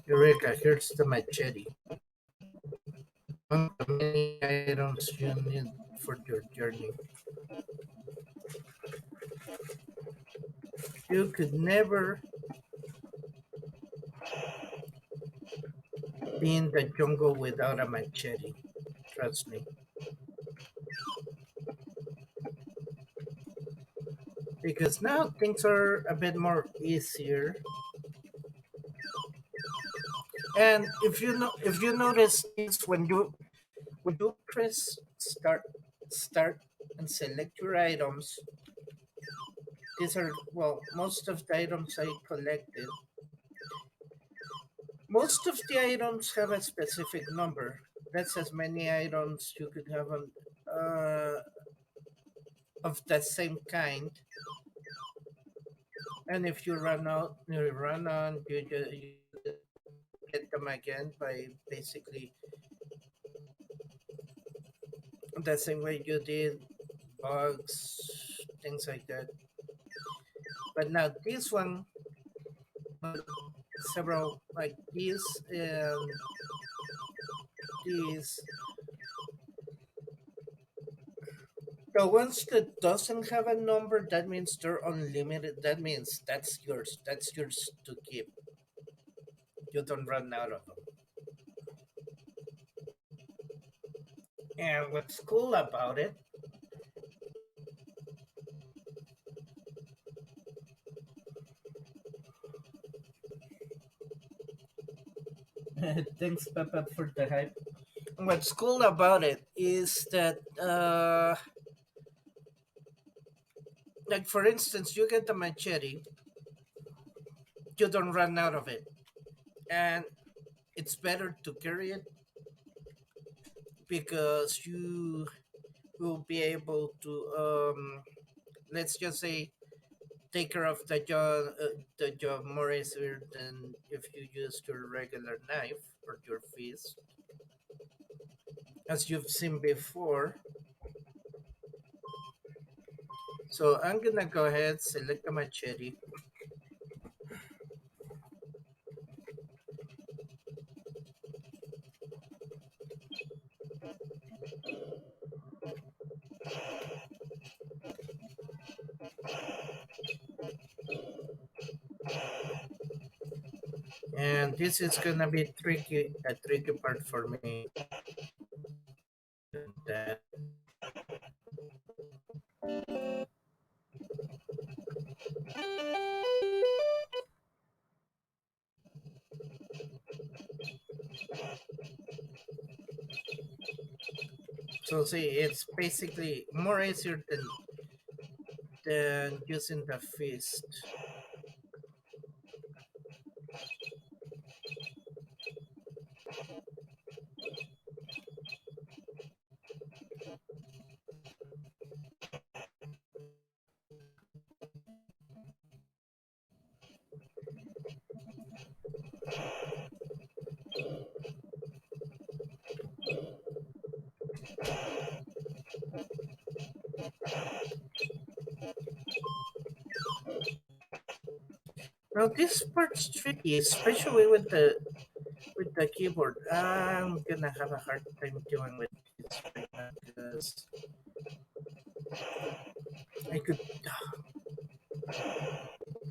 Eureka, here's the machete. One of the many items you need for your journey. You could never be in the jungle without a machete. Trust me. Because now things are a bit more easier. And if you notice things when you press start and select your items, these are well most of the items I collected. Most of the items have a specific number. That's as many items you could have of the same kind. And if you run out, you run on, you get them again by basically the same way you did bugs, things like that. But now this one, uh, several like these, the ones that doesn't have a number, that means they're unlimited. That means that's yours. That's yours to keep. You don't run out of them. And what's cool about it, thanks Papa for the hype. What's cool about it is that, like for instance, you get the machete, you don't run out of it, and it's better to carry it because you will be able to, let's just say, take care of the job more easier than if you used your regular knife or your fist, as you've seen before. So I'm gonna go ahead, select the machete, and this is gonna be a tricky part for me. That so see, it's basically more easier than using the fist. Now this part's tricky, especially with the keyboard. I'm gonna have a hard time dealing with this right now because I could,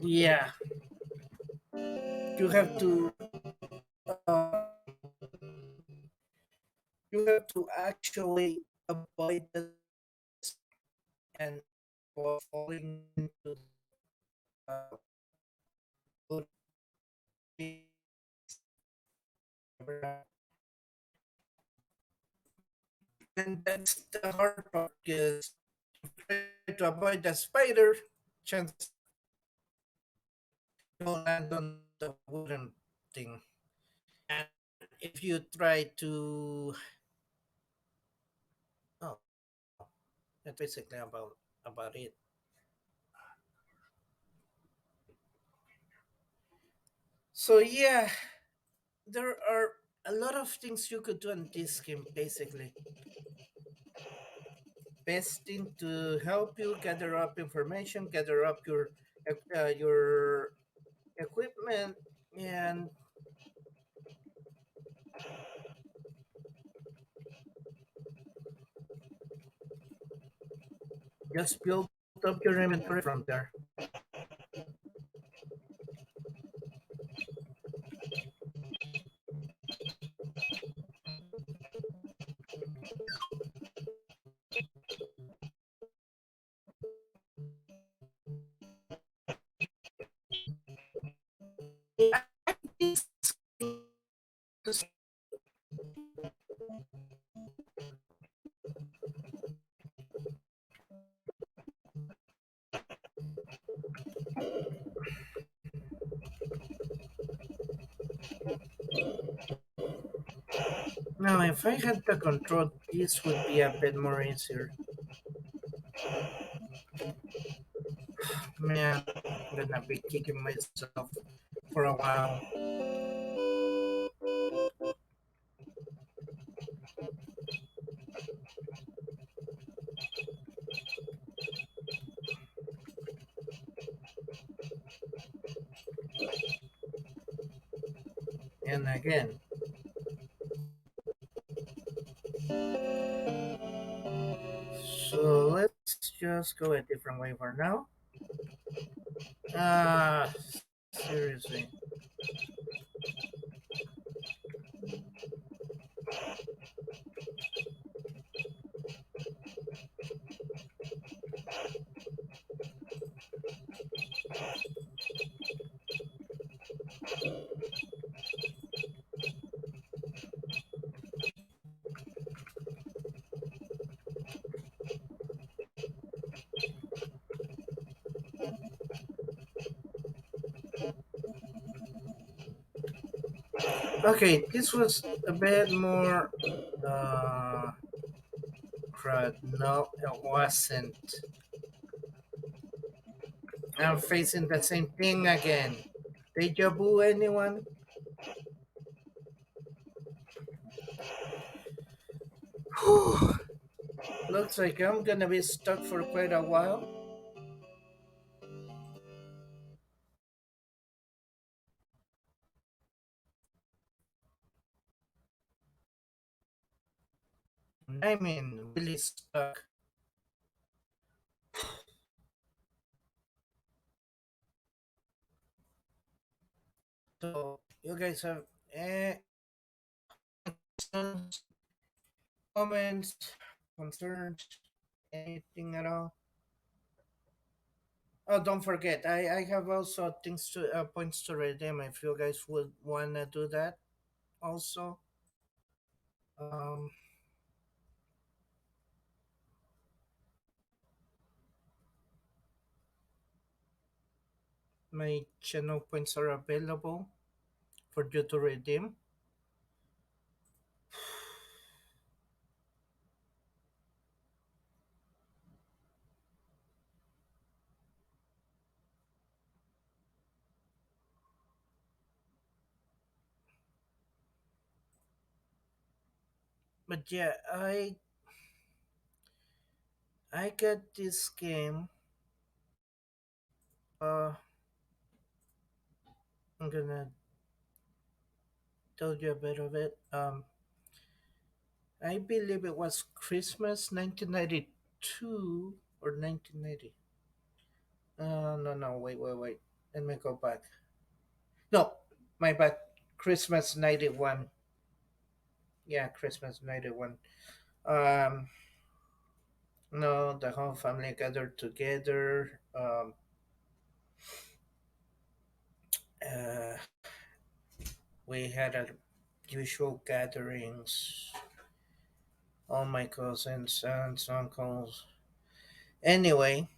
yeah, you have to, uh, you have to actually avoid this and avoid falling into the and that's the hard part because try to avoid the spider, chances you will land on the wooden thing. And if you try to, oh, that's basically about it. So yeah, there are a lot of things you could do on this game. Basically, best thing to help you gather up information, gather up your equipment, and just build up your inventory from there. Now, if I had the control, this would be a bit more easier. Man, I'm gonna be kicking myself for a while. And again, so let's just go a different way for now. Ah, seriously. Okay, this was a bit more. Uh, Crud. No, it wasn't. I'm facing the same thing again. Deja vu, anyone? Whew. Looks like I'm gonna be stuck for quite a while. I mean, really stuck. So, you guys have questions, comments, concerns, anything at all? Oh, don't forget, I have also things to points to redeem if you guys would wanna do that. Also, um, my channel points are available for you to redeem. But yeah, I got this game. Uh, I'm gonna tell you a bit of it. I believe it was Christmas 1992 or 1990. No, wait. Let me go back. No, my bad. Christmas 91. Yeah, Christmas 91. Um, no, the whole family gathered together. Uh, we had a usual gatherings. All my cousins, aunts, uncles. Anyway,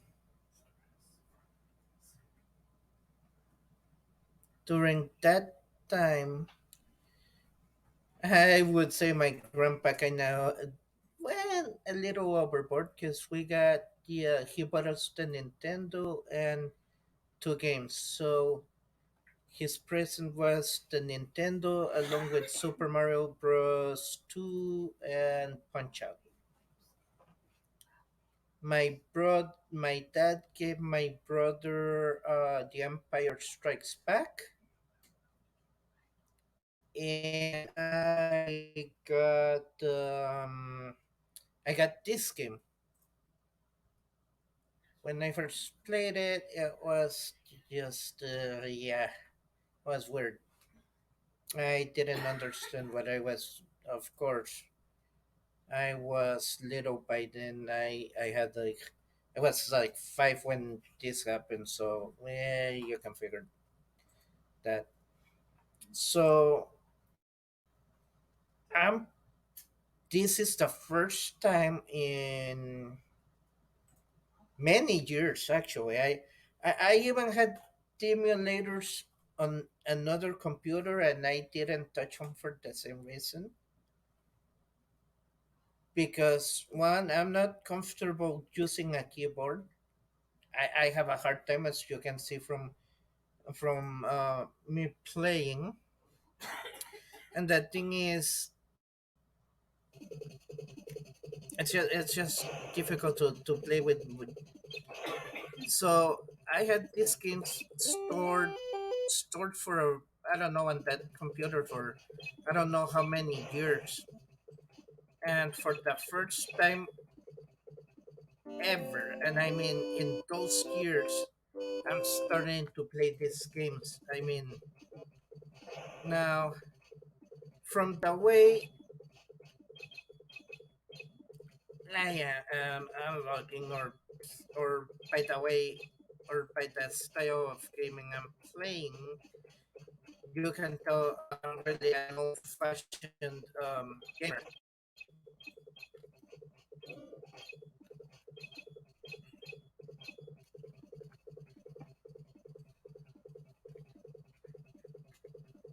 During that time, I would say my grandpa kind of went a little overboard because we got, yeah, he bought us the Nintendo and two games. So his present was the Nintendo along with Super Mario Bros. 2 and Punch Out. My dad gave my brother The Empire Strikes Back, and I got this game. When I first played it, it was just yeah, was weird. I didn't understand what I was. Of course, I was little by then. I had like I was like 5 when this happened, so you can figure that. So I'm. This is the first time in many years actually. I even had the emulators on another computer and I didn't touch them for the same reason. Because one, I'm not comfortable using a keyboard. I have a hard time, as you can see from me playing. And the thing is, it's just difficult to play with. So I had these games stored for I don't know on that computer for I don't know how many years. And for the first time ever, and I mean in those years, I'm starting to play these games. I mean, now from the way I'm logging, or by the way, or by the style of gaming I'm playing, you can tell I'm really an old-fashioned gamer.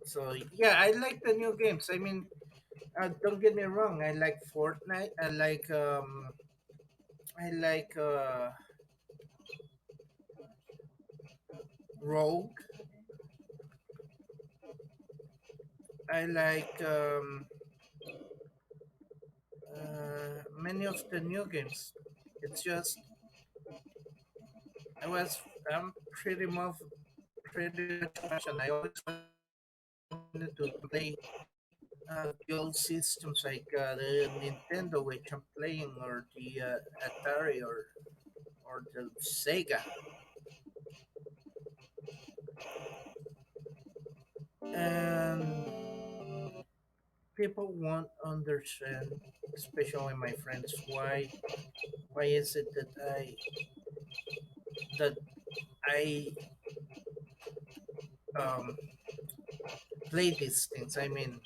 So yeah, I like the new games. I mean, don't get me wrong. I like Fortnite. I like Rogue. I like many of the new games. It's just I was I'm pretty much passionate. I always wanted to play the old systems like the Nintendo, which I'm playing, or the Atari, or the Sega, and people won't understand, especially my friends, why is it that I um, play these things. I mean,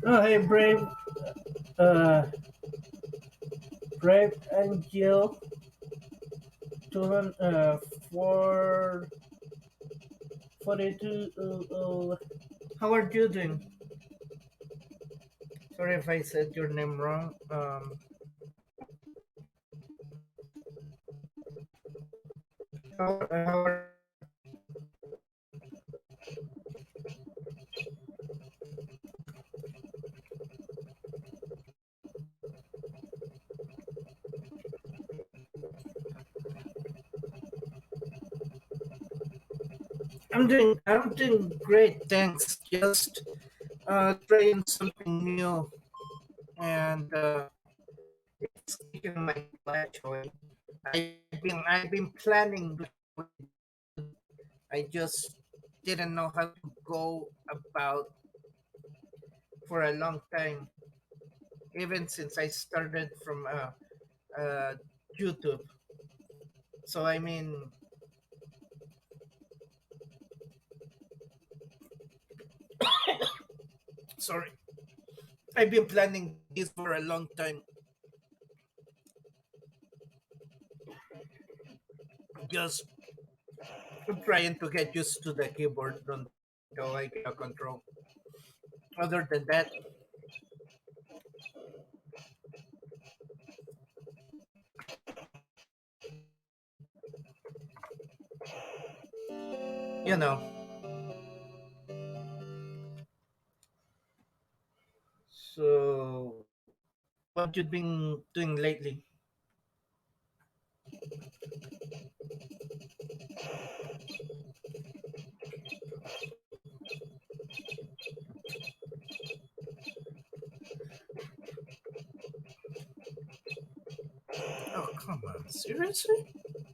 oh hey, uh, Brave Angel, 200, 442. How are you doing? Sorry if I said your name wrong. How are I'm doing great, thanks. Just trying something new, and it's kicking my tail actually. I've been planning what to do. I just didn't know how to go about for a long time, even since I started from YouTube. So I mean, sorry, I've been planning this for a long time. Just trying to get used to the keyboard until I get a control. Other than that, you know. So, what you been doing lately? Oh, come on, seriously?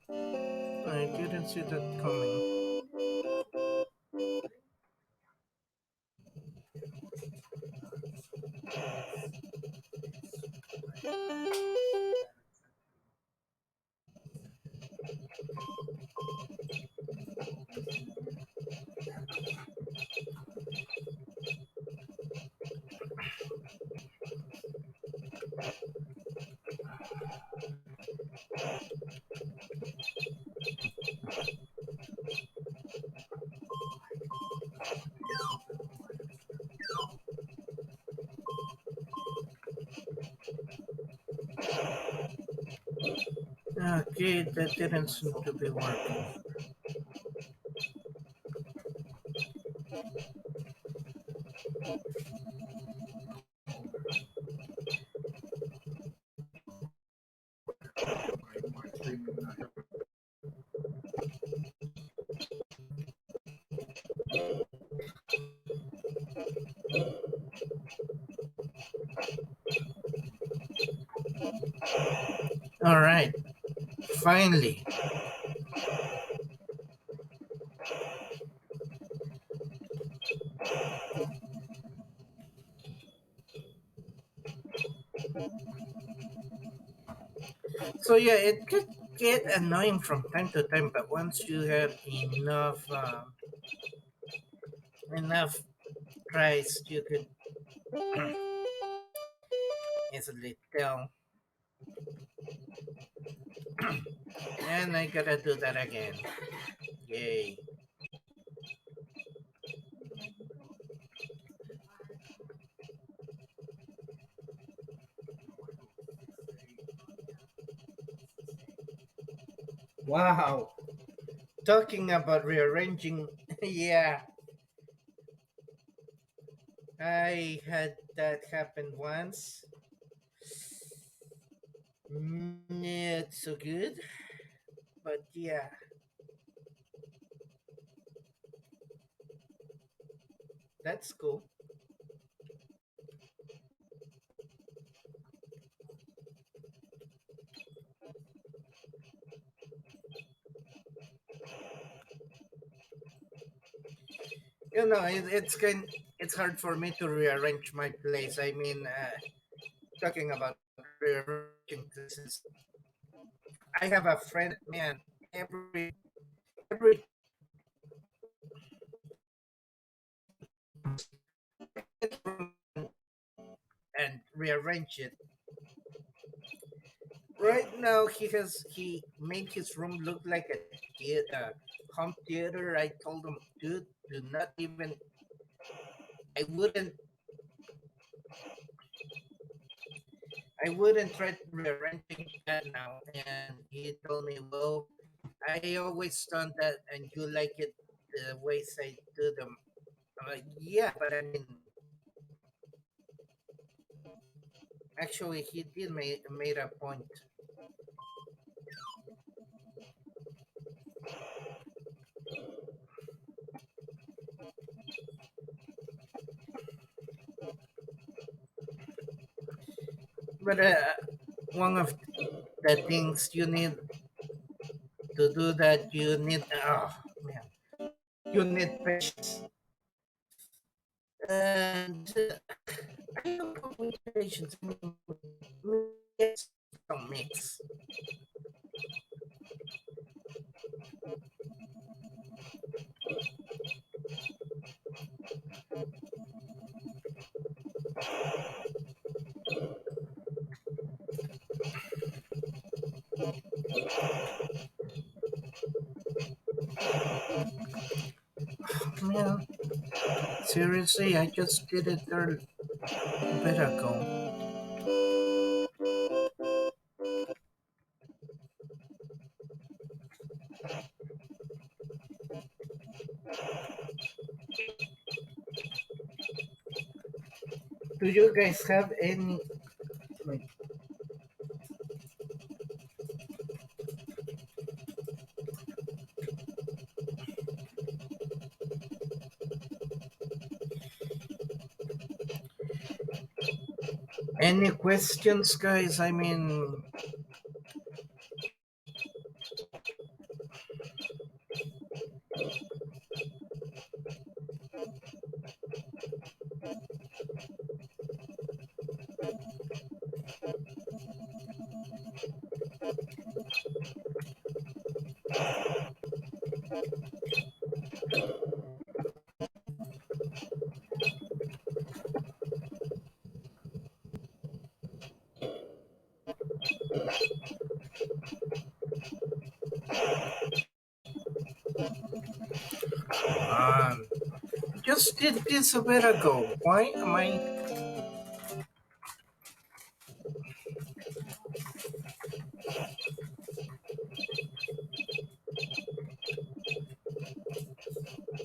I didn't see that coming. Okay, that didn't seem to be working. my streaming not All right, finally. So yeah, it could get annoying from time to time, but once you have enough tries, you could easily tell. And I gotta do that again. Yay. Wow. Talking about rearranging, yeah, I had that happen once. Not so good, but yeah, that's cool. It's hard for me to rearrange my place. I mean, talking about rearranging places, I have a friend, man. Every room and rearrange it. Right now, he made his room look like a home theater. I told him, dude, do not even. I wouldn't. I wouldn't try rearranging that now. And he told me, well, I always done that, and you like it the ways I do them. I'm like, yeah, but I mean, actually, he did made a point. But one of the things you need to do that, you need, oh man, you need patience. And I don't know with patience. I mean, it's a mix. Man, seriously, I just did it there a bit ago. Do you guys have any, like, any questions, guys? I mean, um, just did this a bit ago. Why am I?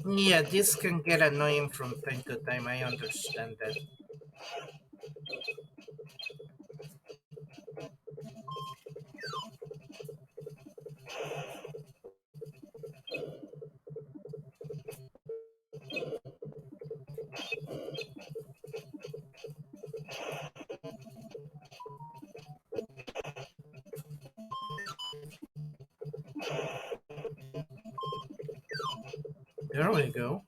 Yeah, this can get annoying from time to time. I understand that. There we go.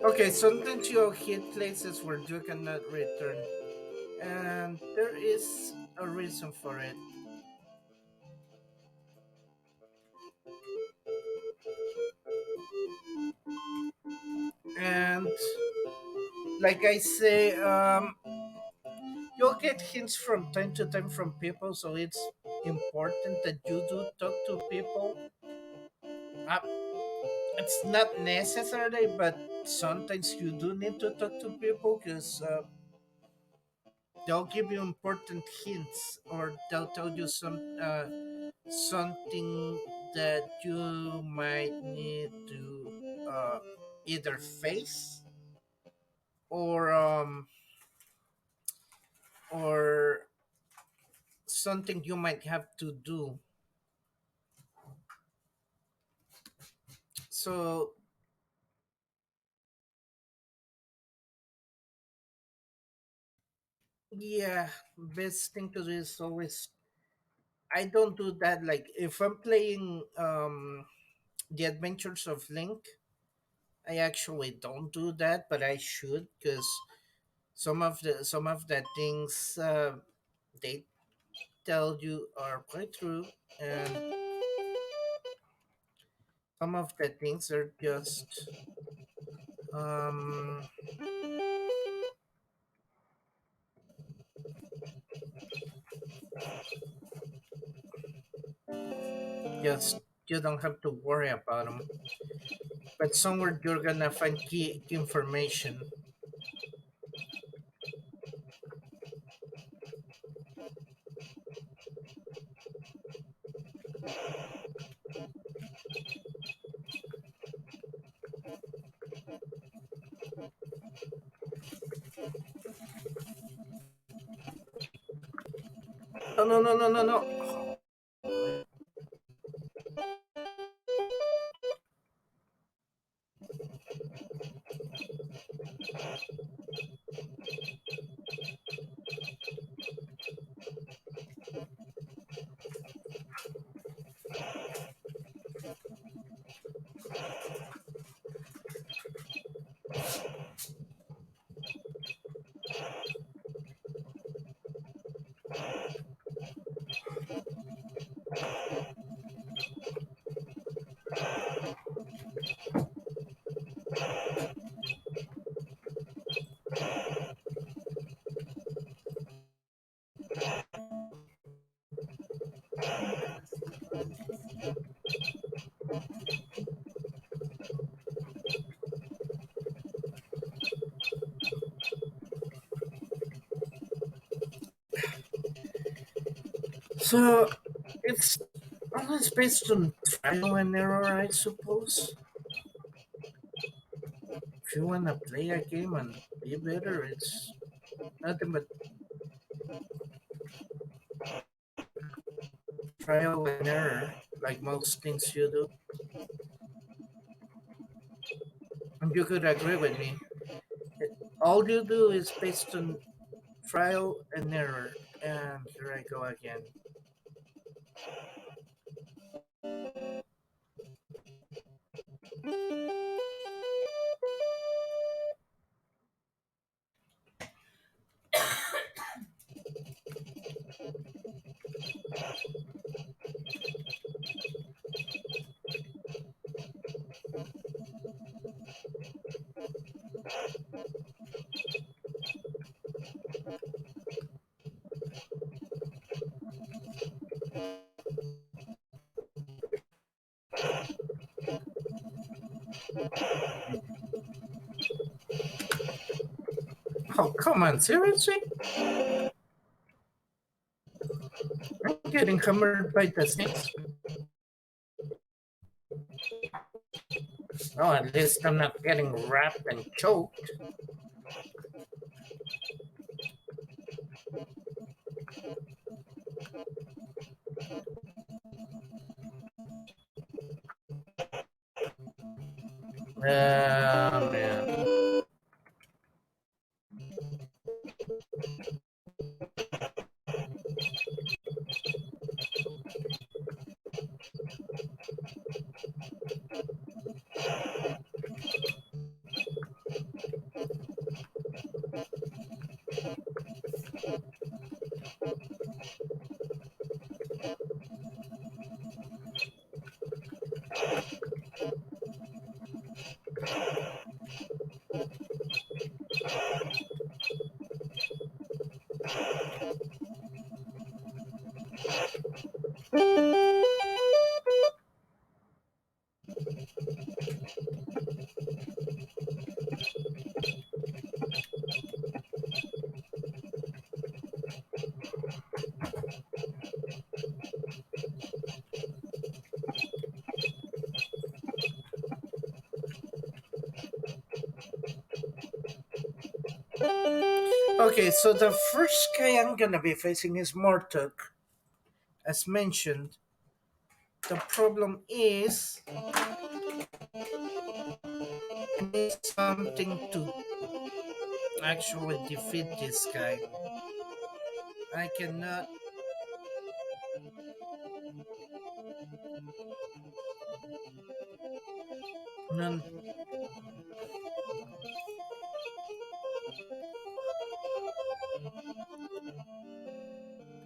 Okay, sometimes you'll hit places where you cannot return, and there is a reason for it. And like I say, you'll get hints from time to time from people, so it's important that you do talk to people. It's not necessary, but sometimes you do need to talk to people because they'll give you important hints or they'll tell you something that you might need to either face or or something you might have to do. So yeah, best thing to do is always. I don't do that. Like if I'm playing the Adventures of Link, I actually don't do that, but I should because some of the things they tell you are quite true, and some of the things are just Um, just you don't have to worry about them. But somewhere you're gonna find key information. No, no, no, no, no, no. So it's always based on trial and error, I suppose. If you wanna play a game and be better, it's nothing but trial and error, like most things you do. And you could agree with me. All you do is based on trial and error. And here I go again. Oh, come on, seriously? I'm getting hammered by the snakes. Oh, at least I'm not getting wrapped and choked. Man. Okay, so the first guy I'm gonna be facing is Mortuk. As mentioned, the problem is I need something to actually defeat this guy. I cannot. None.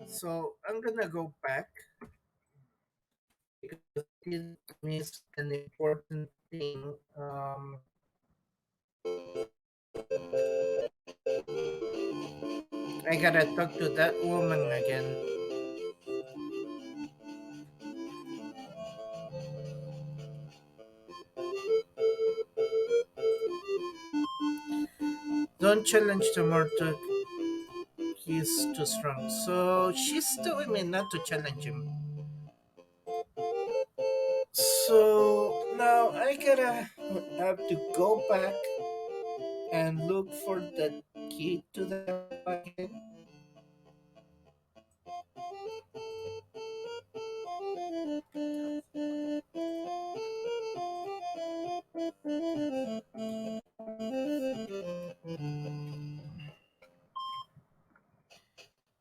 So I'm gonna go back because this is an important thing. I gotta talk to that woman again. Don't challenge the mortal, he's too strong. So she's telling me not to challenge him. So now I gotta have to go back and look for the key to the temple again.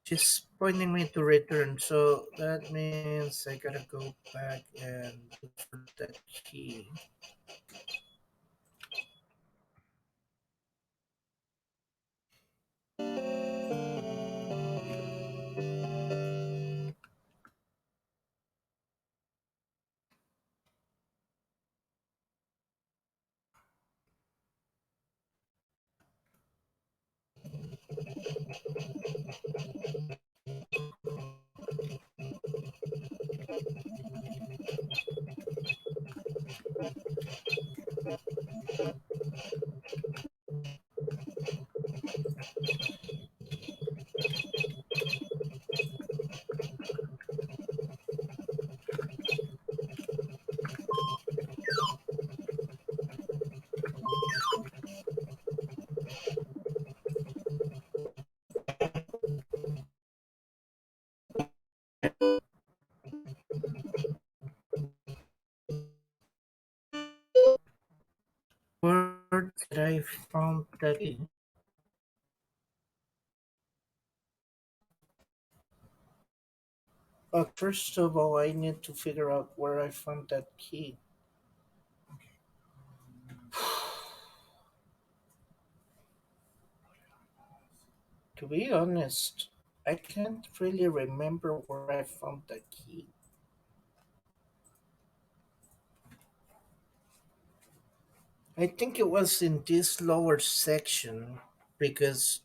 She's pointing me to return, so that means I gotta go back and look for that key. Where did I found that key? First of all, I need to figure out where I found that key. Okay. To be honest, I can't really remember where I found the key. I think it was in this lower section because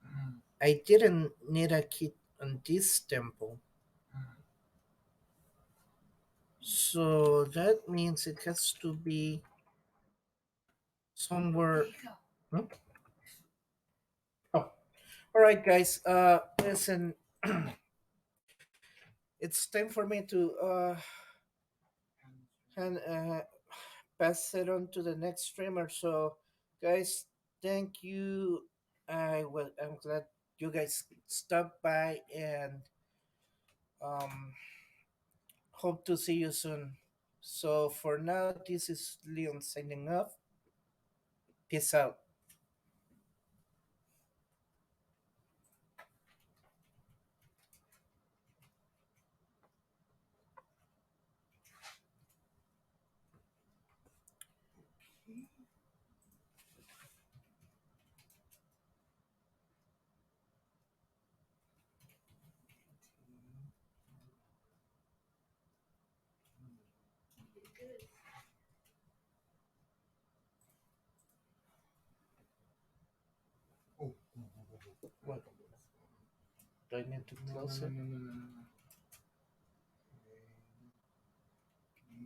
Mm, I didn't need a key on this temple. mm. So that means it has to be somewhere. Hmm? Oh, all right, guys. Listen, it's time for me to hand, pass it on to the next streamer. So, guys, thank you. I'm glad you guys stopped by and um, hope to see you soon. So for now, this is Leon signing off. Peace out. Oh, oh, oh, oh, oh. I What? know what's going on. Do I need to No, no, close no, it? no, no, no, no, no. Okay. You,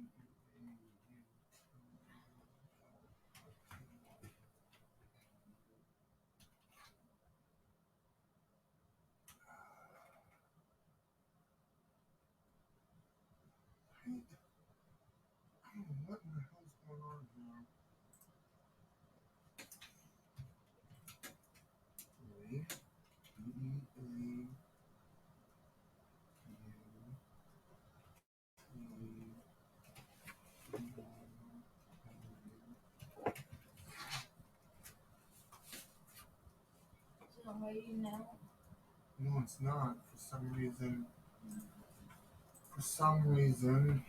you, I don't know what in the hell's going on here. Wait. E-A-U-T. No, it's not. For some reason. For some reason.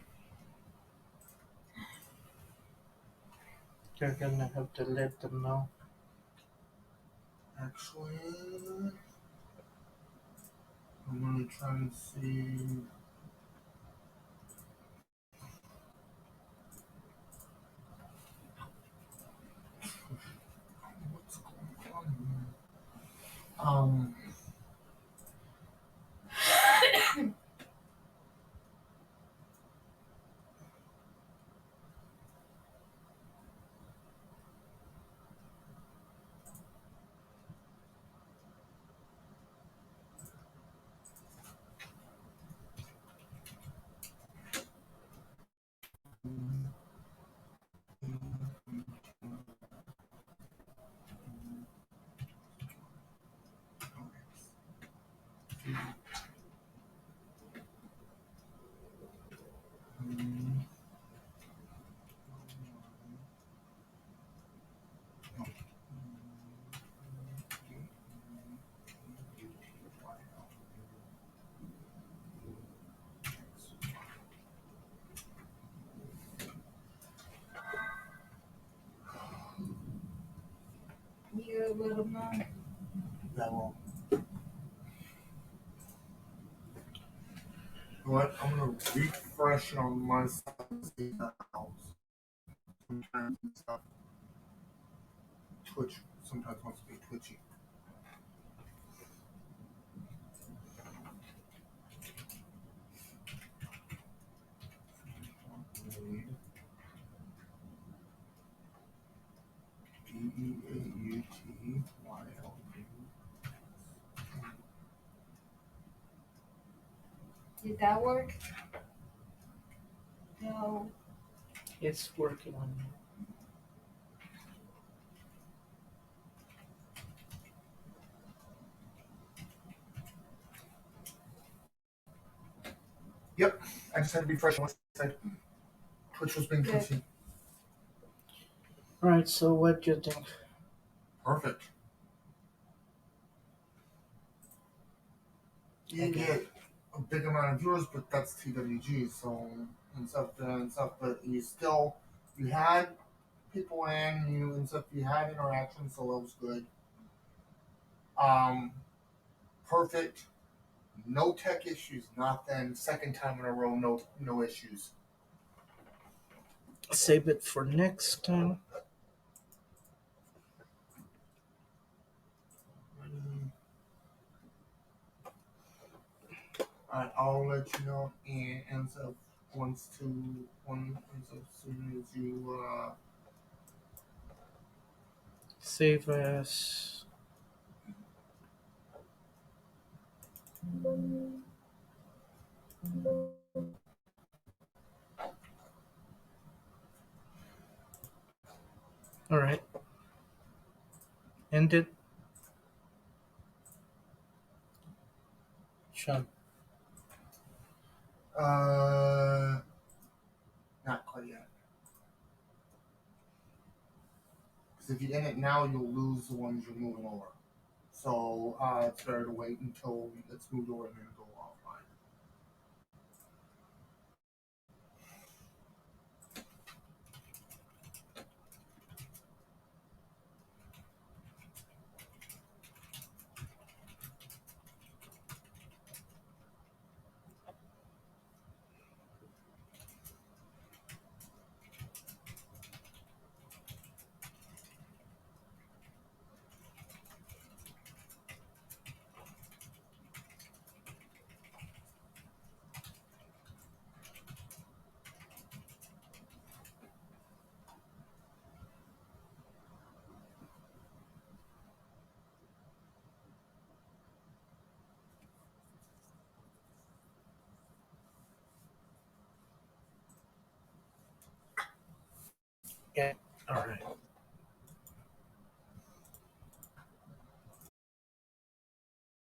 You're gonna have to let them know. Actually, I'm gonna try and see what's going on here. let them know. Yeah, well, what? I'm gonna refresh it on my side and see if that helps. Sometimes stuff Twitch sometimes wants to be twitchy. DEAUTYLU. Did that work? No. It's working on me. Yep, I just had to refresh on my side. Twitch was being Good. twitchy. All right. So what do you think? Perfect. You get a big amount of viewers, but that's TWG, so and stuff. But you had people in you and stuff. You had interaction, so that was good. Um, perfect. No tech issues. Nothing. Second time in a row, no issues. Save it for next time. I'll let you know, and so once as soon as you Save as. All right. End it. Sean. not quite yet. Because if you end it now, you'll lose the ones you're moving over. So it's better to wait until it's moved over and then go offline. Yeah. All right.